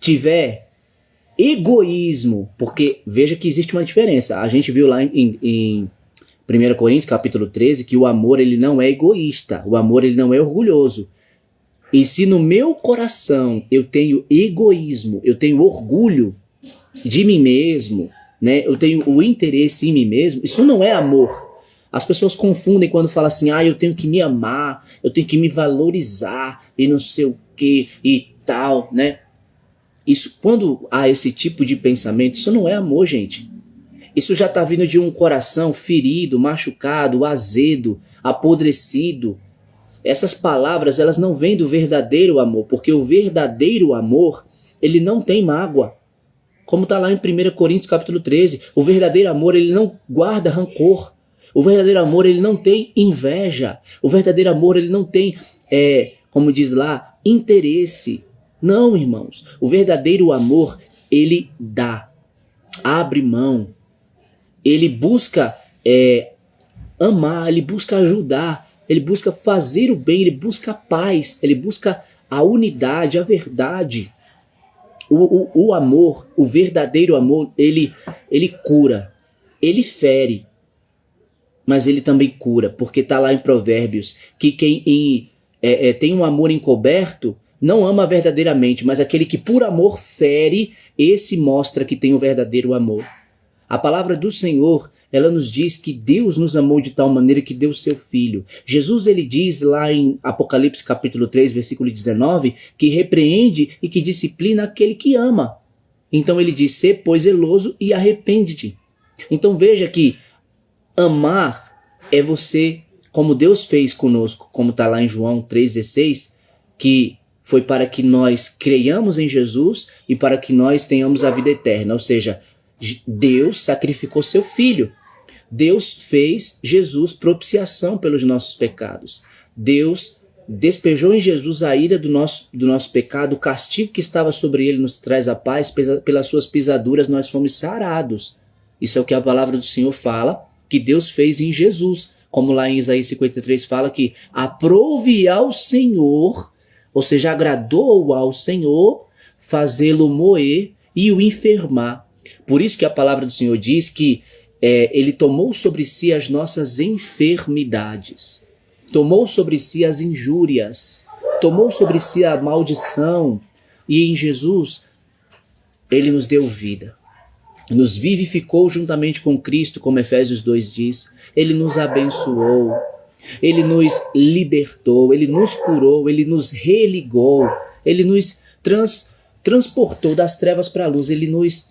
tiver egoísmo, porque veja que existe uma diferença. A gente viu lá em 1 Coríntios capítulo 13 que o amor ele não é egoísta, o amor ele não é orgulhoso. E se no meu coração eu tenho egoísmo, eu tenho orgulho de mim mesmo, né? Eu tenho o interesse em mim mesmo, isso não é amor. As pessoas confundem quando falam assim, eu tenho que me amar, eu tenho que me valorizar e não sei o que e tal, né? Isso, quando há esse tipo de pensamento, isso não é amor, gente. Isso já está vindo de um coração ferido, machucado, azedo, apodrecido. Essas palavras, elas não vêm do verdadeiro amor, porque o verdadeiro amor, ele não tem mágoa. Como está lá em 1 Coríntios capítulo 13, o verdadeiro amor, ele não guarda rancor. O verdadeiro amor, ele não tem inveja. O verdadeiro amor, ele não tem, como diz lá, interesse. Não, irmãos. O verdadeiro amor, ele dá, abre mão. Ele busca amar, ele busca ajudar, ele busca fazer o bem, ele busca a paz, ele busca a unidade, a verdade. O amor, o verdadeiro amor, ele cura, ele fere, mas ele também cura, porque está lá em Provérbios que quem tem um amor encoberto não ama verdadeiramente, mas aquele que por amor fere, esse mostra que tem o verdadeiro amor. A palavra do Senhor, ela nos diz que Deus nos amou de tal maneira que deu o seu Filho. Jesus, ele diz lá em Apocalipse capítulo 3, versículo 19, que repreende e que disciplina aquele que ama. Então ele diz, sê, pois, zeloso e arrepende-te. Então veja que amar é você, como Deus fez conosco, como está lá em João 3,16, que foi para que nós creiamos em Jesus e para que nós tenhamos a vida eterna. Ou seja, Deus sacrificou seu Filho. Deus fez Jesus propiciação pelos nossos pecados. Deus despejou em Jesus a ira do nosso pecado, o castigo que estava sobre ele nos traz a paz, pelas suas pisaduras nós fomos sarados. Isso é o que a palavra do Senhor fala, que Deus fez em Jesus. Como lá em Isaías 53 fala que aprove ao Senhor, ou seja, agradou ao Senhor, fazê-lo moer e o enfermar. Por isso que a palavra do Senhor diz que ele tomou sobre si as nossas enfermidades, tomou sobre si as injúrias, tomou sobre si a maldição, e em Jesus ele nos deu vida, nos vivificou juntamente com Cristo, como Efésios 2 diz, ele nos abençoou, ele nos libertou, ele nos curou, ele nos religou, ele nos transportou das trevas para a luz, ele nos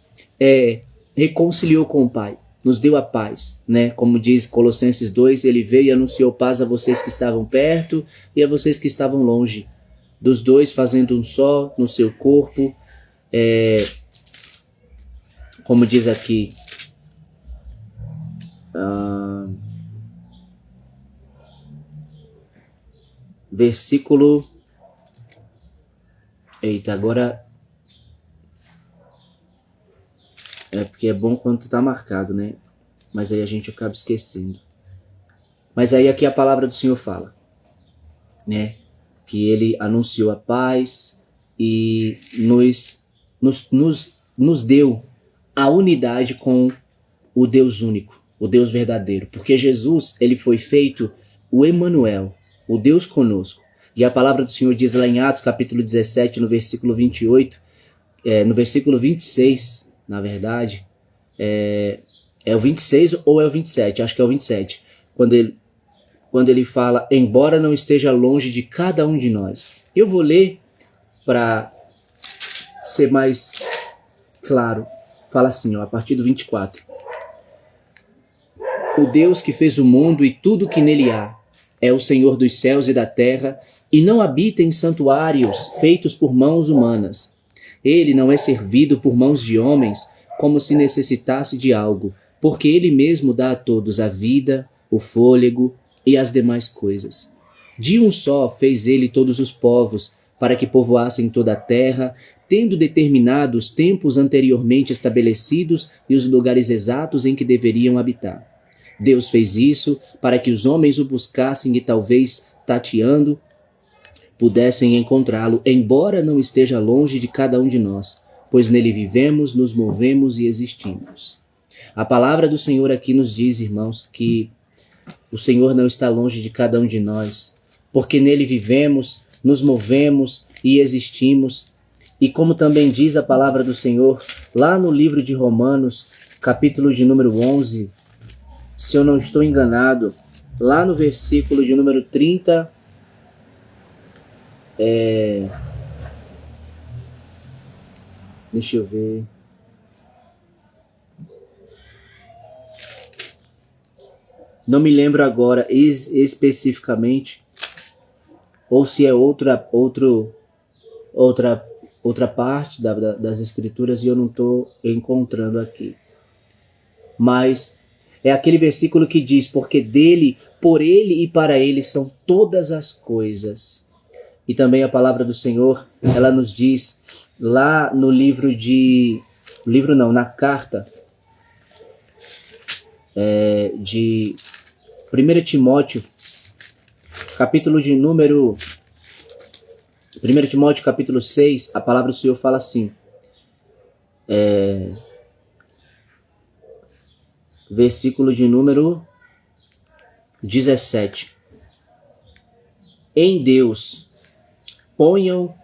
reconciliou com o Pai, nos deu a paz, né? Como diz Colossenses 2, ele veio e anunciou paz a vocês que estavam perto e a vocês que estavam longe, dos dois fazendo um só no seu corpo, como diz aqui, versículo, agora porque é bom quando tá marcado, né? Mas aí a gente acaba esquecendo. Mas aí aqui a palavra do Senhor fala, né? Que ele anunciou a paz e nos deu a unidade com o Deus único, o Deus verdadeiro. Porque Jesus, ele foi feito o Emanuel, o Deus conosco. E a palavra do Senhor diz lá em Atos capítulo 17, no versículo 28, no versículo 26, na verdade, é o 26 ou é o 27? Acho que é o 27. Quando ele fala, embora não esteja longe de cada um de nós. Eu vou ler para ser mais claro. Fala assim, a partir do 24. O Deus que fez o mundo e tudo que nele há, é o Senhor dos céus e da terra, e não habita em santuários feitos por mãos humanas. Ele não é servido por mãos de homens, como se necessitasse de algo, porque ele mesmo dá a todos a vida, o fôlego e as demais coisas. De um só fez ele todos os povos, para que povoassem toda a terra, tendo determinado os tempos anteriormente estabelecidos e os lugares exatos em que deveriam habitar. Deus fez isso para que os homens o buscassem e talvez, tateando, pudessem encontrá-lo, embora não esteja longe de cada um de nós, pois nele vivemos, nos movemos e existimos. A palavra do Senhor aqui nos diz, irmãos, que o Senhor não está longe de cada um de nós, porque nele vivemos, nos movemos e existimos. E como também diz a palavra do Senhor, lá no livro de Romanos, capítulo de número 11, se eu não estou enganado, lá no versículo de número 30, deixa eu ver. Não me lembro agora especificamente, ou se é outra parte das escrituras e eu não estou encontrando aqui. Mas é aquele versículo que diz, porque dele, por ele e para ele são todas as coisas. E também a palavra do Senhor, ela nos diz lá no na carta de 1 Timóteo, capítulo de número 1 Timóteo capítulo 6, a palavra do Senhor fala assim, versículo de número 17. Em Deus, ponham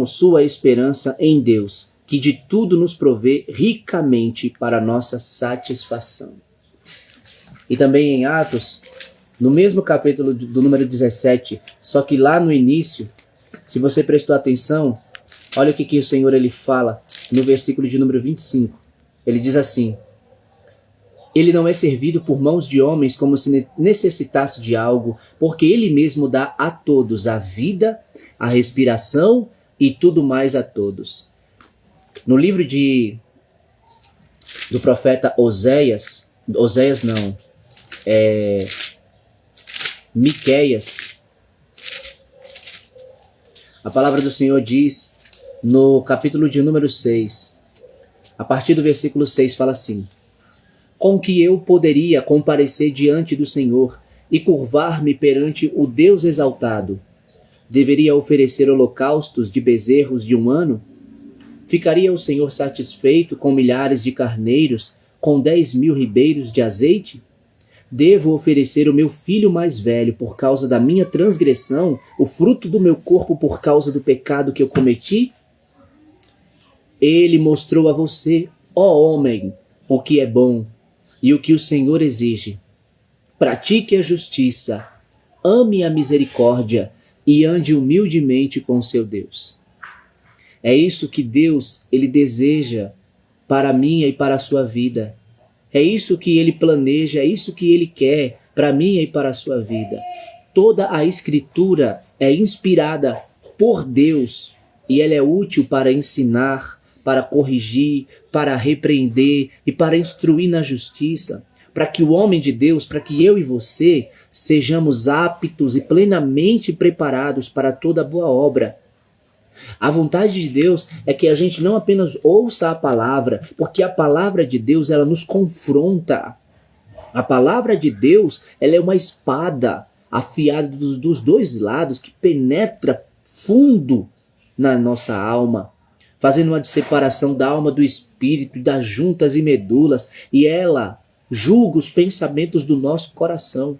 sua esperança em Deus, que de tudo nos provê ricamente para nossa satisfação. E também em Atos, no mesmo capítulo do número 17, só que lá no início, se você prestou atenção, olha o que o Senhor ele fala no versículo de número 25. Ele diz assim, ele não é servido por mãos de homens como se necessitasse de algo, porque ele mesmo dá a todos a vida, a respiração e tudo mais a todos. No livro do profeta Miqueias, a palavra do Senhor diz no capítulo de número 6, a partir do versículo 6 fala assim, com que eu poderia comparecer diante do Senhor e curvar-me perante o Deus exaltado? Deveria oferecer holocaustos de bezerros de um ano? Ficaria o Senhor satisfeito com milhares de carneiros, com 10.000 ribeiros de azeite? Devo oferecer o meu filho mais velho por causa da minha transgressão, o fruto do meu corpo por causa do pecado que eu cometi? Ele mostrou a você, ó homem, o que é bom e o que o Senhor exige. Pratique a justiça, ame a misericórdia e ande humildemente com seu Deus. É isso que Deus ele deseja para a minha e para a sua vida. É isso que ele planeja, é isso que ele quer para a minha e para a sua vida. Toda a Escritura é inspirada por Deus e ela é útil para ensinar, para corrigir, para repreender e para instruir na justiça, para que o homem de Deus, para que eu e você sejamos aptos e plenamente preparados para toda boa obra. A vontade de Deus é que a gente não apenas ouça a palavra, porque a palavra de Deus ela nos confronta. A palavra de Deus ela é uma espada afiada dos dois lados que penetra fundo na nossa alma, fazendo uma separação da alma do espírito, das juntas e medulas, e ela julga os pensamentos do nosso coração.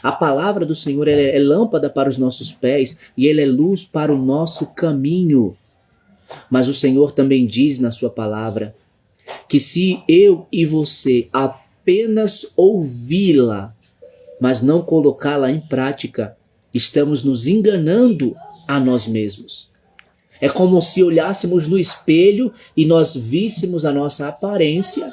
A palavra do Senhor é lâmpada para os nossos pés e ela é luz para o nosso caminho. Mas o Senhor também diz na sua palavra que se eu e você apenas ouvi-la, mas não colocá-la em prática, estamos nos enganando a nós mesmos. É como se olhássemos no espelho e nós víssemos a nossa aparência.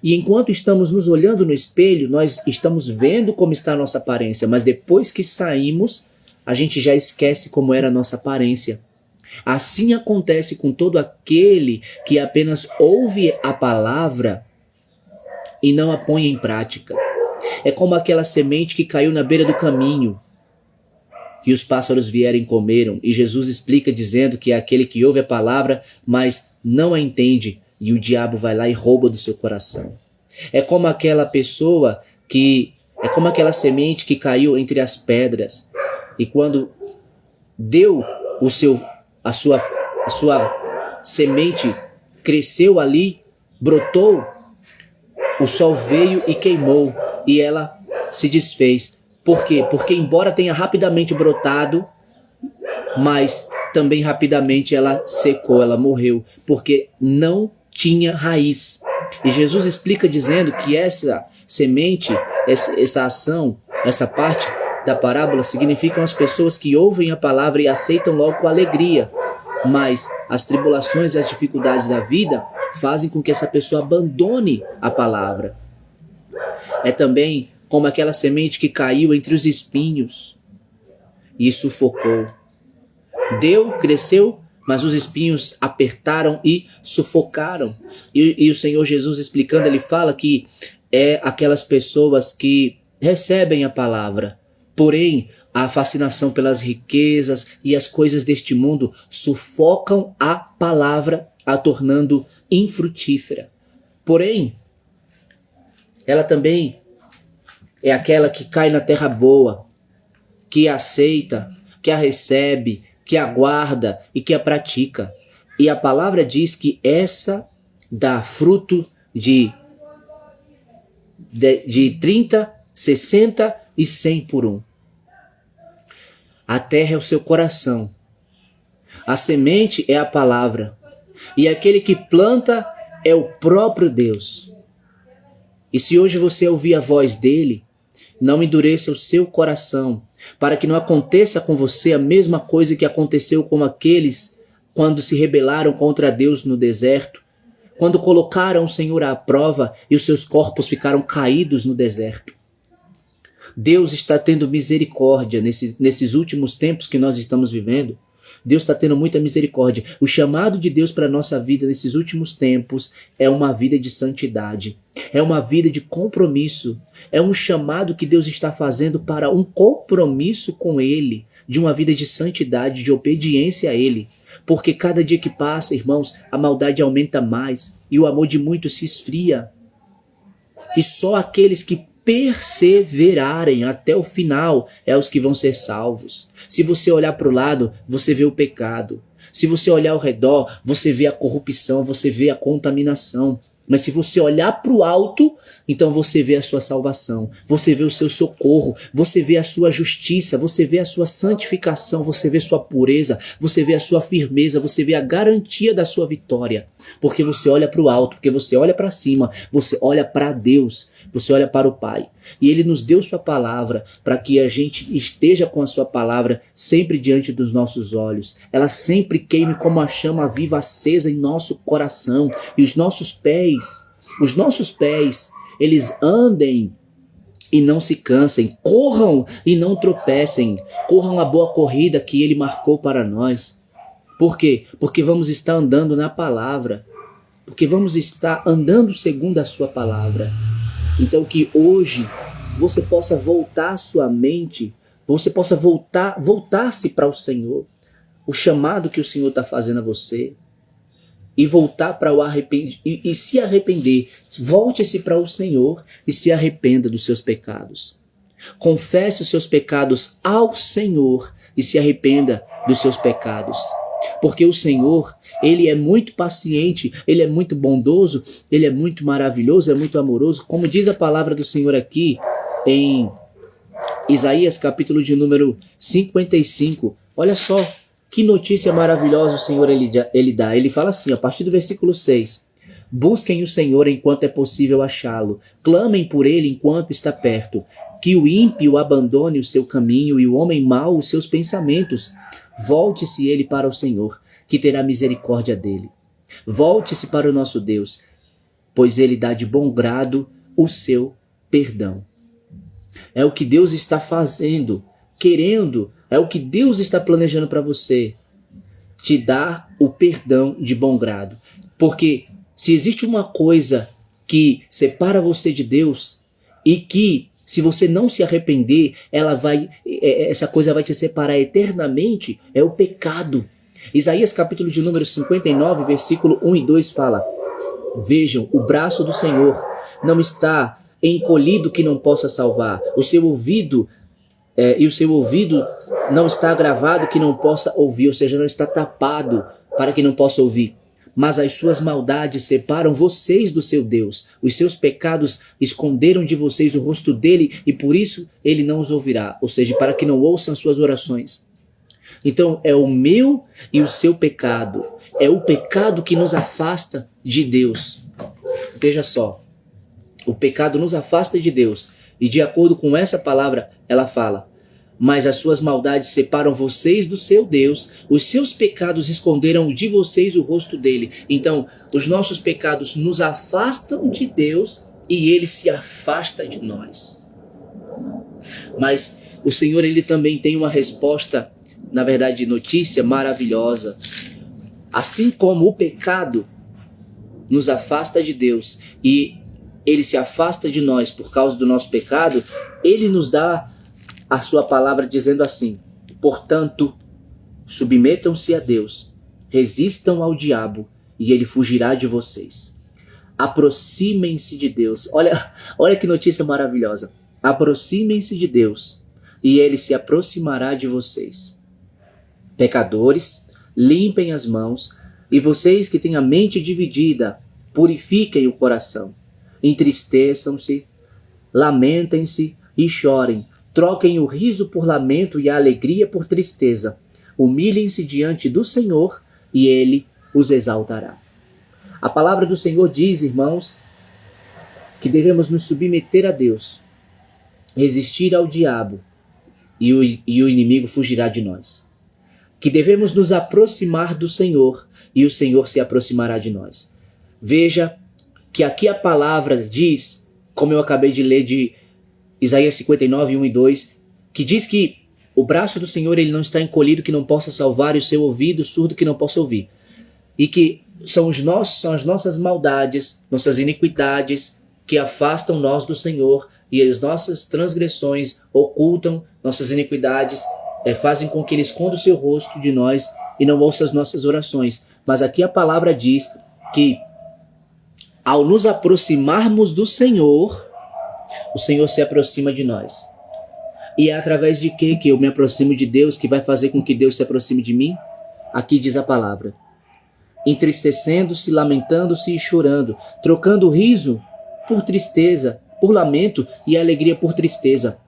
E enquanto estamos nos olhando no espelho, nós estamos vendo como está a nossa aparência, mas depois que saímos, a gente já esquece como era a nossa aparência. Assim acontece com todo aquele que apenas ouve a palavra e não a põe em prática. É como aquela semente que caiu na beira do caminho, e os pássaros vieram e comeram. E Jesus explica dizendo que é aquele que ouve a palavra, mas não a entende, e o diabo vai lá e rouba do seu coração. É como aquela pessoa é como aquela semente que caiu entre as pedras, e quando deu a sua semente, cresceu ali, brotou, o sol veio e queimou, e ela se desfez. Por quê? Porque embora tenha rapidamente brotado, mas também rapidamente ela secou, ela morreu, porque não tinha raiz. E Jesus explica dizendo que essa semente, essa ação, essa parte da parábola significam as pessoas que ouvem a palavra e aceitam logo com alegria, mas as tribulações e as dificuldades da vida fazem com que essa pessoa abandone a palavra. É também como aquela semente que caiu entre os espinhos e sufocou. Deu, cresceu, mas os espinhos apertaram e sufocaram. E o Senhor Jesus explicando, ele fala que é aquelas pessoas que recebem a palavra, porém a fascinação pelas riquezas e as coisas deste mundo sufocam a palavra, a tornando infrutífera. Porém, ela também é aquela que cai na terra boa, que a aceita, que a recebe, que a guarda e que a pratica. E a palavra diz que essa dá fruto de 30, 60 e 100 por um. A terra é o seu coração. A semente é a palavra. E aquele que planta é o próprio Deus. E se hoje você ouvir a voz dele, não endureça o seu coração, para que não aconteça com você a mesma coisa que aconteceu com aqueles quando se rebelaram contra Deus no deserto, quando colocaram o Senhor à prova e os seus corpos ficaram caídos no deserto. Deus está tendo misericórdia nesses últimos tempos que nós estamos vivendo. Deus está tendo muita misericórdia. O chamado de Deus para a nossa vida nesses últimos tempos é uma vida de santidade. É uma vida de compromisso. É um chamado que Deus está fazendo para um compromisso com Ele, de uma vida de santidade, de obediência a Ele. Porque cada dia que passa, irmãos, a maldade aumenta mais e o amor de muitos se esfria. E só aqueles que perseverarem até o final é os que vão ser salvos. Se você olhar para o lado, você vê o pecado. Se você olhar ao redor, você vê a corrupção, você vê a contaminação. Mas se você olhar para o alto, então você vê a sua salvação, você vê o seu socorro, você vê a sua justiça, você vê a sua santificação, você vê sua pureza, você vê a sua firmeza, você vê a garantia da sua vitória. Porque você olha para o alto, porque você olha para cima, você olha para Deus, você olha para o Pai. E Ele nos deu sua palavra para que a gente esteja com a sua palavra sempre diante dos nossos olhos. Ela sempre queime como a chama viva acesa em nosso coração. E os nossos pés, eles andem e não se cansem, corram e não tropecem, corram a boa corrida que Ele marcou para nós. Por quê? Porque vamos estar andando na palavra, porque vamos estar andando segundo a sua palavra. Então que hoje você possa voltar a sua mente, você possa voltar-se para o Senhor, o chamado que o Senhor está fazendo a você, e voltar para o arrependimento, e se arrepender. Volte-se para o Senhor e se arrependa dos seus pecados. Confesse os seus pecados ao Senhor e se arrependa dos seus pecados. Porque o Senhor, Ele é muito paciente, Ele é muito bondoso, Ele é muito maravilhoso, é muito amoroso. Como diz a palavra do Senhor aqui em Isaías, capítulo de número 55. Olha só que notícia maravilhosa o Senhor ele dá. Ele fala assim, a partir do versículo 6. Busquem o Senhor enquanto é possível achá-lo. Clamem por Ele enquanto está perto. Que o ímpio abandone o seu caminho e o homem mau os seus pensamentos. Volte-se ele para o Senhor, que terá misericórdia dele. Volte-se para o nosso Deus, pois Ele dá de bom grado o seu perdão. É o que Deus está fazendo, querendo, é o que Deus está planejando para você. Te dar o perdão de bom grado. Porque se existe uma coisa que separa você de Deus e que Se você não se arrepender, essa coisa vai te separar eternamente, é o pecado. Isaías capítulo de número 59, versículo 1 e 2 fala: vejam, o braço do Senhor não está encolhido que não possa salvar, o seu ouvido não está agravado que não possa ouvir, ou seja, não está tapado para que não possa ouvir. Mas as suas maldades separam vocês do seu Deus. Os seus pecados esconderam de vocês o rosto dele e por isso ele não os ouvirá. Ou seja, para que não ouçam suas orações. Então é o meu e o seu pecado. É o pecado que nos afasta de Deus. Veja só. O pecado nos afasta de Deus. E de acordo com essa palavra, ela fala: mas as suas maldades separam vocês do seu Deus, os seus pecados esconderam de vocês o rosto dele. Então, os nossos pecados nos afastam de Deus e ele se afasta de nós. Mas o Senhor, ele também tem uma resposta, na verdade, notícia maravilhosa. Assim como o pecado nos afasta de Deus e ele se afasta de nós por causa do nosso pecado, ele nos dá a sua palavra dizendo assim: portanto, submetam-se a Deus, resistam ao diabo e ele fugirá de vocês. Aproximem-se de Deus. Olha que notícia maravilhosa. Aproximem-se de Deus e ele se aproximará de vocês. Pecadores, limpem as mãos, e vocês que têm a mente dividida, purifiquem o coração. Entristeçam-se, lamentem-se e chorem. Troquem o riso por lamento e a alegria por tristeza. Humilhem-se diante do Senhor e ele os exaltará. A palavra do Senhor diz, irmãos, que devemos nos submeter a Deus, resistir ao diabo e o inimigo fugirá de nós. Que devemos nos aproximar do Senhor e o Senhor se aproximará de nós. Veja que aqui a palavra diz, como eu acabei de ler de Isaías 59, 1 e 2, que diz que o braço do Senhor ele não está encolhido que não possa salvar e o seu ouvido surdo que não possa ouvir. E que são as nossas maldades, nossas iniquidades que afastam nós do Senhor e as nossas transgressões ocultam nossas iniquidades, fazem com que ele esconda o seu rosto de nós e não ouça as nossas orações. Mas aqui a palavra diz que ao nos aproximarmos do Senhor, o Senhor se aproxima de nós. E é através de que eu me aproximo de Deus que vai fazer com que Deus se aproxime de mim? Aqui diz a palavra: entristecendo-se, lamentando-se e chorando, trocando o riso por tristeza, por lamento e a alegria por tristeza,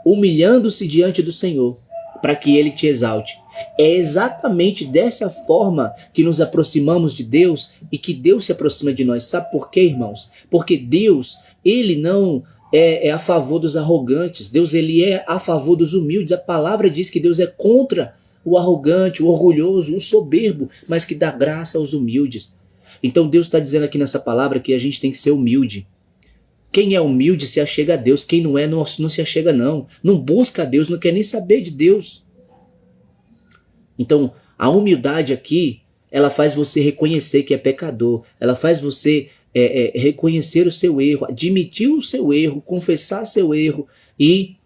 humilhando-se diante do Senhor, para que ele te exalte. É exatamente dessa forma que nos aproximamos de Deus e que Deus se aproxima de nós. Sabe por quê, irmãos? Porque Deus, ele não é a favor dos arrogantes. Deus, ele é a favor dos humildes. A palavra diz que Deus é contra o arrogante, o orgulhoso, o soberbo, mas que dá graça aos humildes. Então Deus está dizendo aqui nessa palavra que a gente tem que ser humilde. Quem é humilde se achega a Deus. Quem não é, não se achega não. Não busca a Deus, não quer nem saber de Deus. Então, a humildade aqui, ela faz você reconhecer que é pecador. Ela faz você reconhecer o seu erro, admitir o seu erro, confessar seu erro e,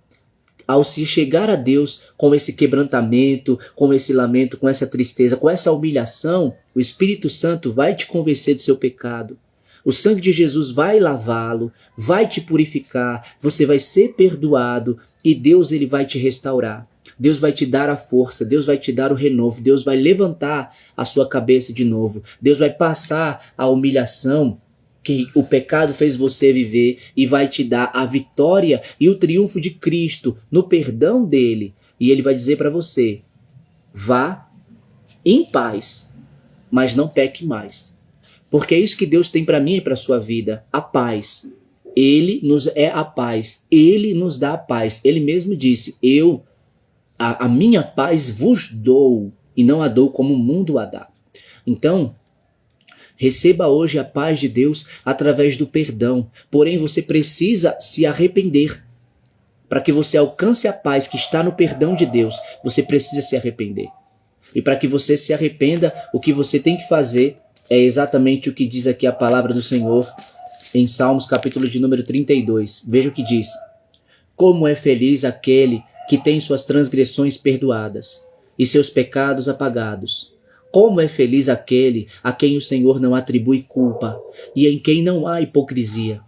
ao se chegar a Deus com esse quebrantamento, com esse lamento, com essa tristeza, com essa humilhação, o Espírito Santo vai te convencer do seu pecado. O sangue de Jesus vai lavá-lo, vai te purificar, você vai ser perdoado e Deus, ele vai te restaurar. Deus vai te dar a força, Deus vai te dar o renovo, Deus vai levantar a sua cabeça de novo, Deus vai passar a humilhação que o pecado fez você viver e vai te dar a vitória e o triunfo de Cristo no perdão dele. E ele vai dizer para você: vá em paz, mas não peque mais. Porque é isso que Deus tem para mim e para a sua vida, a paz. Ele nos é a paz, ele nos dá a paz. Ele mesmo disse: a minha paz vos dou e não a dou como o mundo a dá. Então, receba hoje a paz de Deus através do perdão. Porém, você precisa se arrepender. Para que você alcance a paz que está no perdão de Deus, você precisa se arrepender. E para que você se arrependa, o que você tem que fazer é exatamente o que diz aqui a palavra do Senhor em Salmos capítulo de número 32. Veja o que diz: Como é feliz aquele que tem suas transgressões perdoadas e seus pecados apagados. Como é feliz aquele a quem o Senhor não atribui culpa e em quem não há hipocrisia.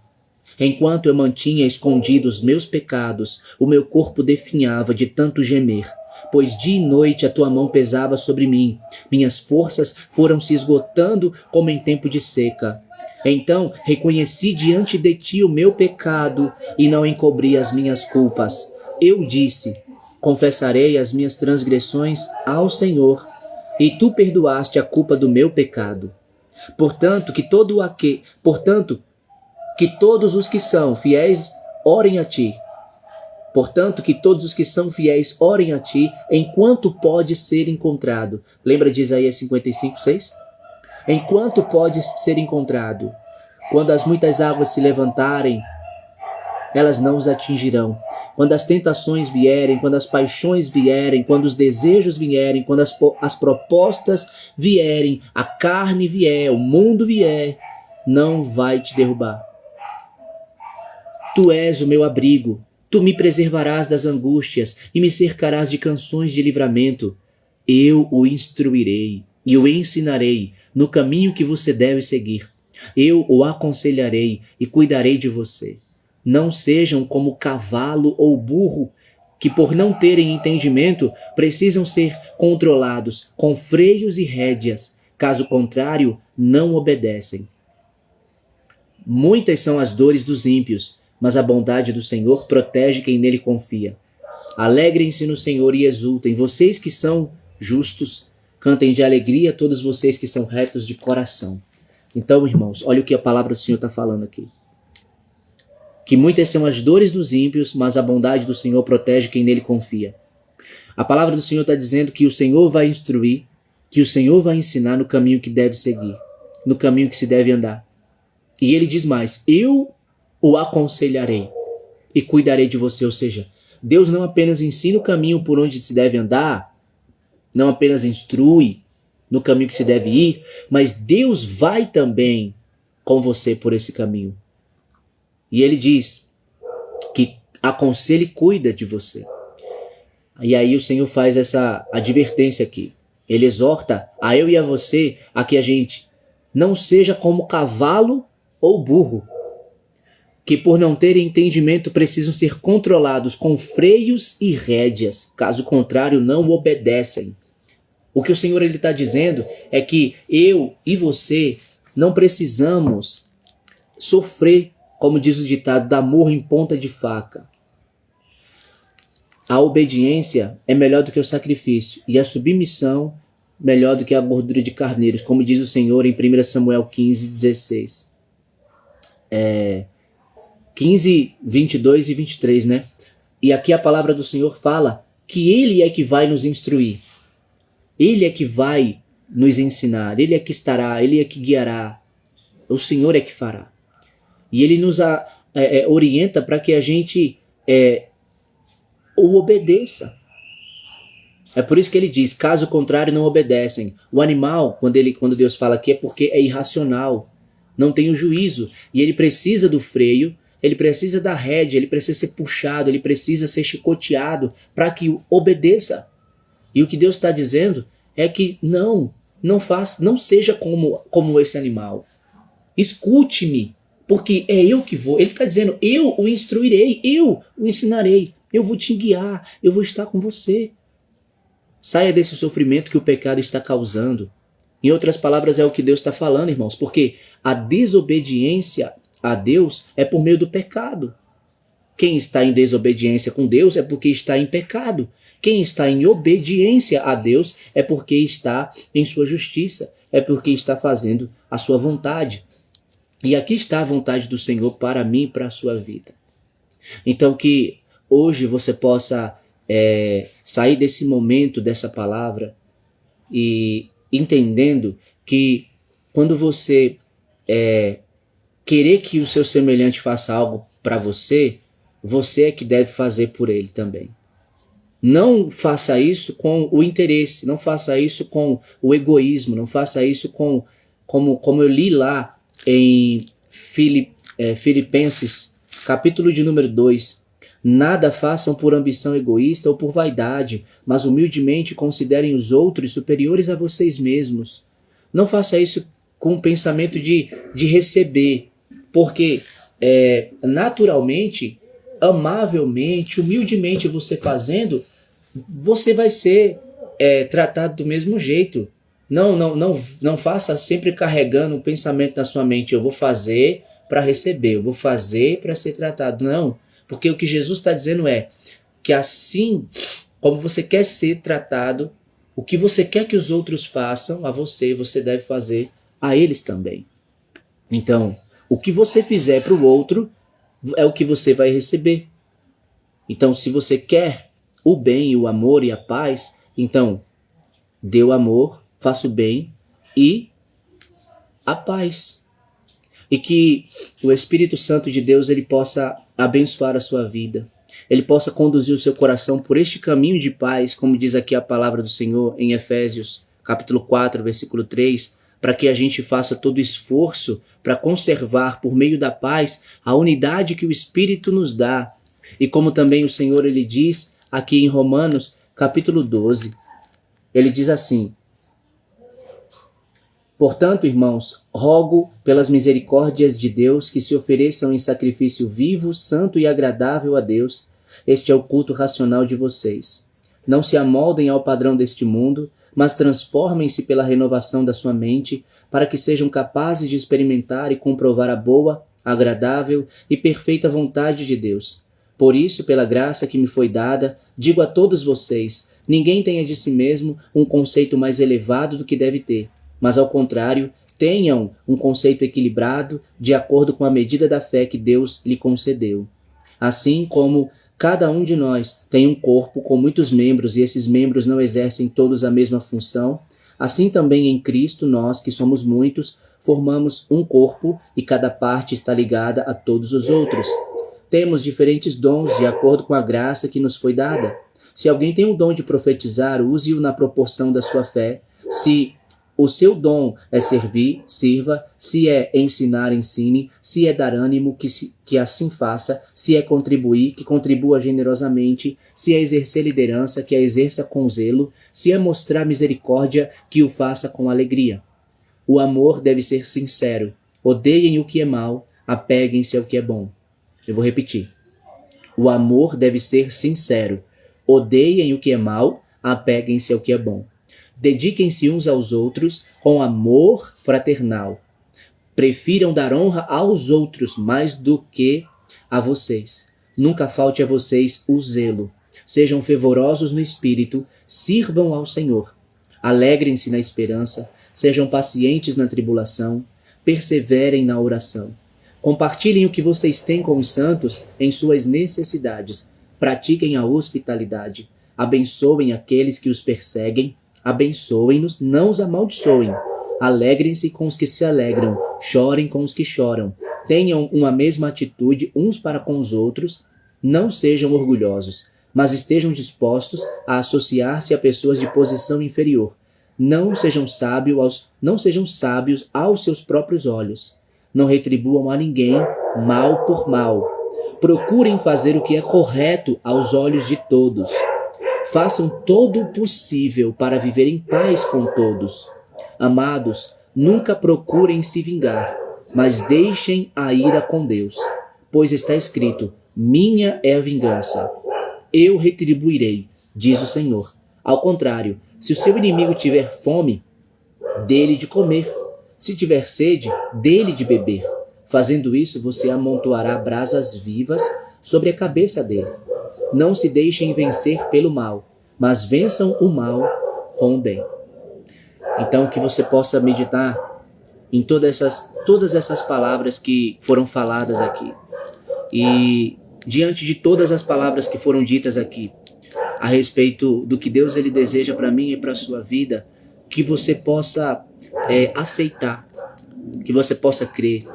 Enquanto eu mantinha escondidos os meus pecados, o meu corpo definhava de tanto gemer, pois dia e noite a tua mão pesava sobre mim. Minhas forças foram se esgotando como em tempo de seca. Então reconheci diante de ti o meu pecado e não encobri as minhas culpas. Eu disse: confessarei as minhas transgressões ao Senhor, e tu perdoaste a culpa do meu pecado. Portanto, que todos os que são fiéis orem a ti. Portanto, que todos os que são fiéis orem a ti, enquanto pode ser encontrado. Lembra de Isaías 55:6? Enquanto pode ser encontrado. Quando as muitas águas se levantarem, elas não os atingirão. Quando as tentações vierem, quando as paixões vierem, quando os desejos vierem, quando as propostas vierem, a carne vier, o mundo vier, não vai te derrubar. Tu és o meu abrigo, tu me preservarás das angústias e me cercarás de canções de livramento. Eu o instruirei e o ensinarei no caminho que você deve seguir. Eu o aconselharei e cuidarei de você. Não sejam como cavalo ou burro, que por não terem entendimento precisam ser controlados com freios e rédeas. Caso contrário, não obedecem. Muitas são as dores dos ímpios, mas a bondade do Senhor protege quem nele confia. Alegrem-se no Senhor e exultem, vocês que são justos, cantem de alegria todos vocês que são retos de coração. Então, irmãos, olha o que a palavra do Senhor está falando aqui. Que muitas são as dores dos ímpios, mas a bondade do Senhor protege quem nele confia. A palavra do Senhor está dizendo que o Senhor vai instruir, que o Senhor vai ensinar no caminho que deve seguir, no caminho que se deve andar. E ele diz mais: eu o aconselharei e cuidarei de você. Ou seja, Deus não apenas ensina o caminho por onde se deve andar, não apenas instrui no caminho que se deve ir, mas Deus vai também com você por esse caminho. E ele diz que aconselha e cuida de você. E aí o Senhor faz essa advertência aqui. Ele exorta a eu e a você a que a gente não seja como cavalo ou burro, que por não terem entendimento precisam ser controlados com freios e rédeas, caso contrário não obedecem. O que o Senhor está dizendo é que eu e você não precisamos sofrer, como diz o ditado, dar murro em ponta de faca. A obediência é melhor do que o sacrifício, e a submissão melhor do que a gordura de carneiros, como diz o Senhor em 1 Samuel 15:16. 15, 22 e 23, né? E aqui a palavra do Senhor fala que Ele é que vai nos instruir. Ele é que vai nos ensinar. Ele é que estará, Ele é que guiará. O Senhor é que fará. E Ele nos orienta para que a gente o obedeça. É por isso que Ele diz, caso contrário não obedecem. O animal, quando Deus fala aqui, é porque é irracional. Não tem o juízo. E ele precisa do freio, ele precisa da rédea, ele precisa ser puxado, ele precisa ser chicoteado para que obedeça. E o que Deus está dizendo é que não seja como esse animal. Escute-me, porque é eu que vou. Ele está dizendo, eu o instruirei, eu o ensinarei, eu vou te guiar, eu vou estar com você. Saia desse sofrimento que o pecado está causando. Em outras palavras, é o que Deus está falando, irmãos, porque a desobediência a Deus é por meio do pecado. Quem está em desobediência com Deus é porque está em pecado. Quem está em obediência a Deus é porque está em sua justiça, é porque está fazendo a sua vontade. E aqui está a vontade do Senhor para mim e para a sua vida. Então que hoje você possa sair desse momento, dessa palavra, e entendendo que quando você querer que o seu semelhante faça algo para você, você é que deve fazer por ele também. Não faça isso com o interesse, não faça isso com o egoísmo, não faça isso como eu li lá em Filipenses, capítulo de número 2, Nada façam por ambição egoísta ou por vaidade, mas humildemente considerem os outros superiores a vocês mesmos. Não faça isso com o pensamento de receber, porque naturalmente, amavelmente, humildemente você fazendo, você vai ser tratado do mesmo jeito. Não faça sempre carregando o pensamento na sua mente, eu vou fazer para receber, eu vou fazer para ser tratado. Não, porque o que Jesus está dizendo é que assim como você quer ser tratado, o que você quer que os outros façam a você, você deve fazer a eles também. Então, o que você fizer para o outro é o que você vai receber. Então, se você quer o bem, o amor e a paz, então dê o amor, faça o bem e a paz. E que o Espírito Santo de Deus ele possa abençoar a sua vida. Ele possa conduzir o seu coração por este caminho de paz, como diz aqui a palavra do Senhor em Efésios, capítulo 4, versículo 3, para que a gente faça todo esforço para conservar, por meio da paz, a unidade que o Espírito nos dá. E como também o Senhor ele diz aqui em Romanos, capítulo 12, ele diz assim: portanto, irmãos, rogo pelas misericórdias de Deus que se ofereçam em sacrifício vivo, santo e agradável a Deus. Este é o culto racional de vocês. Não se amoldem ao padrão deste mundo, mas transformem-se pela renovação da sua mente, para que sejam capazes de experimentar e comprovar a boa, agradável e perfeita vontade de Deus. Por isso, pela graça que me foi dada, digo a todos vocês, ninguém tenha de si mesmo um conceito mais elevado do que deve ter, mas ao contrário, tenham um conceito equilibrado de acordo com a medida da fé que Deus lhe concedeu. Assim como cada um de nós tem um corpo com muitos membros e esses membros não exercem todos a mesma função, assim também em Cristo nós, que somos muitos, formamos um corpo e cada parte está ligada a todos os outros. Temos diferentes dons de acordo com a graça que nos foi dada. Se alguém tem o dom de profetizar, use-o na proporção da sua fé. Se o seu dom é servir, sirva. Se é ensinar, ensine. Se é dar ânimo, que assim faça. Se é contribuir, que contribua generosamente. Se é exercer liderança, que a exerça com zelo. Se é mostrar misericórdia, que o faça com alegria. O amor deve ser sincero. Odeiem o que é mal, apeguem-se ao que é bom. Eu vou repetir. O amor deve ser sincero. Odeiem o que é mal, apeguem-se ao que é bom. Dediquem-se uns aos outros com amor fraternal. Prefiram dar honra aos outros mais do que a vocês. Nunca falte a vocês o zelo. Sejam fervorosos no espírito, sirvam ao Senhor. Alegrem-se na esperança, sejam pacientes na tribulação, perseverem na oração. Compartilhem o que vocês têm com os santos em suas necessidades. Pratiquem a hospitalidade. Abençoem aqueles que os perseguem. Abençoem-nos, não os amaldiçoem. Alegrem-se com os que se alegram. Chorem com os que choram. Tenham uma mesma atitude uns para com os outros. Não sejam orgulhosos, mas estejam dispostos a associar-se a pessoas de posição inferior. Não sejam sábios aos seus próprios olhos. Não retribuam a ninguém mal por mal. Procurem fazer o que é correto aos olhos de todos. Façam todo o possível para viver em paz com todos. Amados, nunca procurem se vingar, mas deixem a ira com Deus. Pois está escrito, minha é a vingança. Eu retribuirei, diz o Senhor. Ao contrário, se o seu inimigo tiver fome, dê-lhe de comer. Se tiver sede, dê-lhe de beber. Fazendo isso, você amontoará brasas vivas sobre a cabeça dele. Não se deixem vencer pelo mal, mas vençam o mal com o bem. Então, que você possa meditar em todas essas palavras que foram faladas aqui. E diante de todas as palavras que foram ditas aqui, a respeito do que Deus ele deseja para mim e para a sua vida, que você possa aceitar, que você possa crer,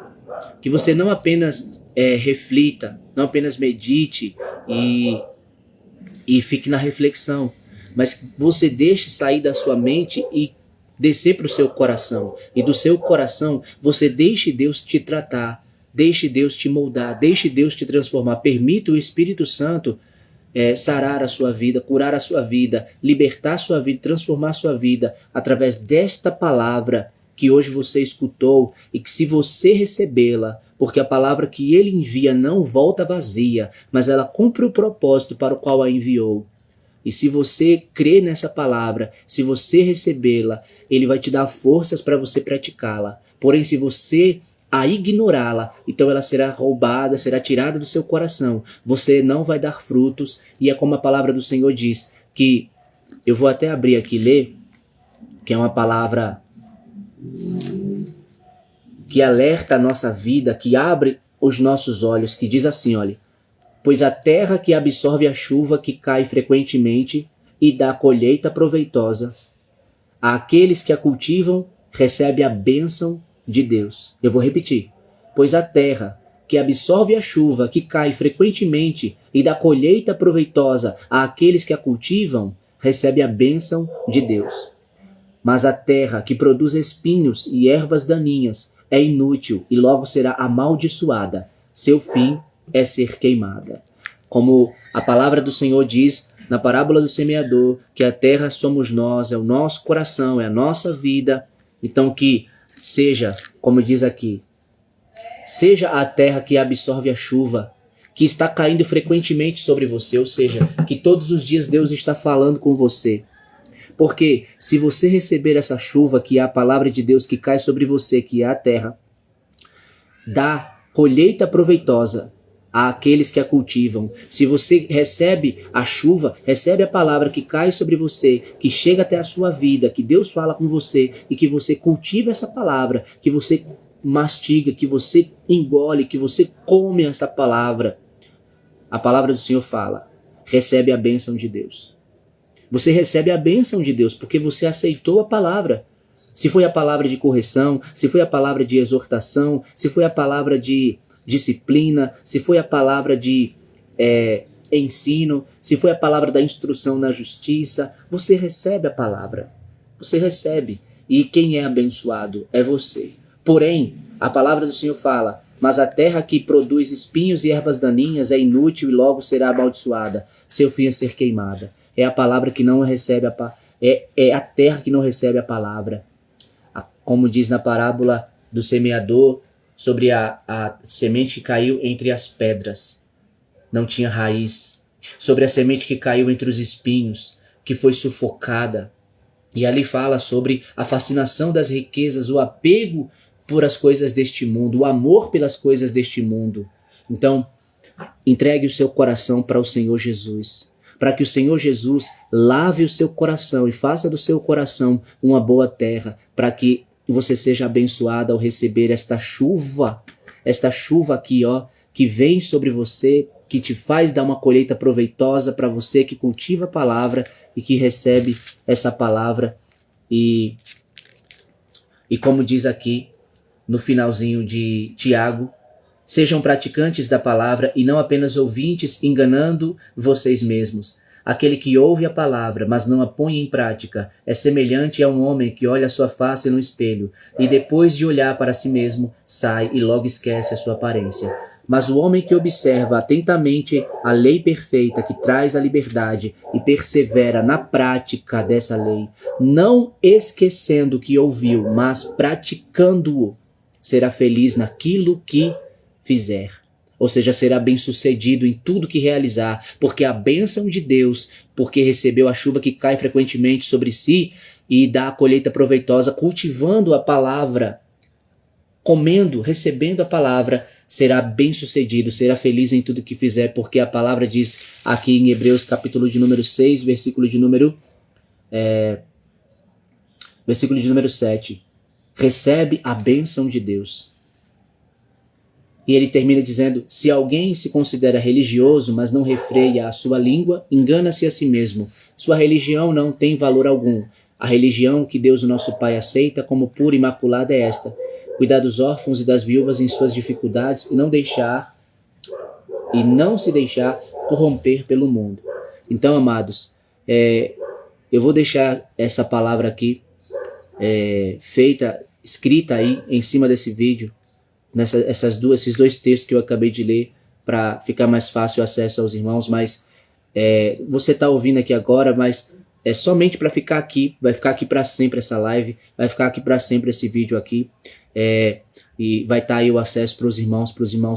que você não apenas reflita, não apenas medite e fique na reflexão, mas que você deixe sair da sua mente e descer para o seu coração, e do seu coração você deixe Deus te tratar Deixe Deus te moldar, deixe Deus te transformar. Permita o Espírito Santo sarar a sua vida, curar a sua vida, libertar a sua vida, transformar a sua vida através desta palavra que hoje você escutou e que, se você recebê-la, porque a palavra que ele envia não volta vazia, mas ela cumpre o propósito para o qual a enviou. E se você crer nessa palavra, se você recebê-la, ele vai te dar forças para você praticá-la. Porém, se você a ignorá-la, então ela será roubada, será tirada do seu coração. Você não vai dar frutos, e é como a palavra do Senhor diz, que eu vou até abrir aqui e ler, que é uma palavra que alerta a nossa vida, que abre os nossos olhos, que diz assim, olha: pois a terra que absorve a chuva que cai frequentemente e dá colheita proveitosa, àqueles que a cultivam recebe a bênção de Deus. Eu vou repetir. Pois a terra que absorve a chuva que cai frequentemente e dá colheita proveitosa àqueles que a cultivam recebe a bênção de Deus. Mas a terra que produz espinhos e ervas daninhas é inútil e logo será amaldiçoada. Seu fim é ser queimada. Como a palavra do Senhor diz na parábola do semeador, que a terra somos nós, é o nosso coração, é a nossa vida. Então que seja, como diz aqui, seja a terra que absorve a chuva, que está caindo frequentemente sobre você, ou seja, que todos os dias Deus está falando com você. Porque se você receber essa chuva, que é a palavra de Deus que cai sobre você, que é a terra, dá colheita proveitosa àqueles que a cultivam. Se você recebe a chuva, recebe a palavra que cai sobre você, que chega até a sua vida, que Deus fala com você e que você cultiva essa palavra, que você mastiga, que você engole, que você come essa palavra. A palavra do Senhor fala, recebe a bênção de Deus. Você recebe a bênção de Deus porque você aceitou a palavra. Se foi a palavra de correção, se foi a palavra de exortação, se foi a palavra de disciplina, se foi a palavra de ensino, se foi a palavra da instrução na justiça, você recebe a palavra. Você recebe. E quem é abençoado é você. Porém, a palavra do Senhor fala, mas a terra que produz espinhos e ervas daninhas é inútil e logo será amaldiçoada. Seu fim é ser queimada. É a palavra que não recebe é a terra que não recebe a palavra. Como diz na parábola do semeador, sobre a semente que caiu entre as pedras, não tinha raiz. Sobre a semente que caiu entre os espinhos, que foi sufocada. E ali fala sobre a fascinação das riquezas, o apego por as coisas deste mundo, o amor pelas coisas deste mundo. Então, entregue o seu coração para o Senhor Jesus, para que o Senhor Jesus lave o seu coração e faça do seu coração uma boa terra, para que você seja abençoado ao receber esta chuva aqui, ó, que vem sobre você, que te faz dar uma colheita proveitosa para você que cultiva a palavra e que recebe essa palavra. E como diz aqui no finalzinho de Tiago, sejam praticantes da palavra e não apenas ouvintes, enganando vocês mesmos. Aquele que ouve a palavra, mas não a põe em prática, é semelhante a um homem que olha a sua face no espelho e depois de olhar para si mesmo, sai e logo esquece a sua aparência. Mas o homem que observa atentamente a lei perfeita que traz a liberdade e persevera na prática dessa lei, não esquecendo o que ouviu, mas praticando-o, será feliz naquilo que fizer. Ou seja, será bem-sucedido em tudo que realizar, porque a bênção de Deus, porque recebeu a chuva que cai frequentemente sobre si e dá a colheita proveitosa, cultivando a palavra, comendo, recebendo a palavra, será bem-sucedido, será feliz em tudo que fizer, porque a palavra diz aqui em Hebreus capítulo de número 6, versículo de número 7, recebe a bênção de Deus. E ele termina dizendo, se alguém se considera religioso, mas não refreia a sua língua, engana-se a si mesmo. Sua religião não tem valor algum. A religião que Deus, o nosso Pai, aceita como pura e imaculada é esta: cuidar dos órfãos e das viúvas em suas dificuldades e não se deixar corromper pelo mundo. Então, amados, eu vou deixar essa palavra aqui, escrita aí em cima desse vídeo, esses dois textos que eu acabei de ler, para ficar mais fácil o acesso aos irmãos, mas você está ouvindo aqui agora, mas é somente para ficar aqui, vai ficar aqui para sempre essa live, vai ficar aqui para sempre esse vídeo aqui, e vai estar aí o acesso para os irmãos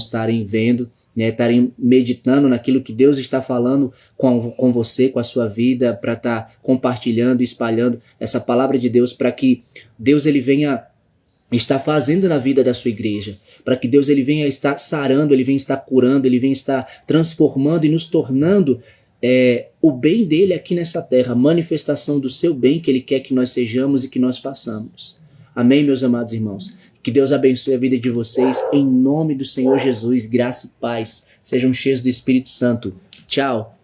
estarem vendo, né, estarem meditando naquilo que Deus está falando com você, com a sua vida, para estar compartilhando, espalhando essa palavra de Deus, para que Deus ele venha estar fazendo na vida da sua igreja, para que Deus ele venha estar sarando, ele venha estar curando, ele venha estar transformando e nos tornando o bem dele aqui nessa terra, a manifestação do seu bem que ele quer que nós sejamos e que nós façamos. Amém, meus amados irmãos? Que Deus abençoe a vida de vocês em nome do Senhor Jesus, graça e paz. Sejam cheios do Espírito Santo. Tchau.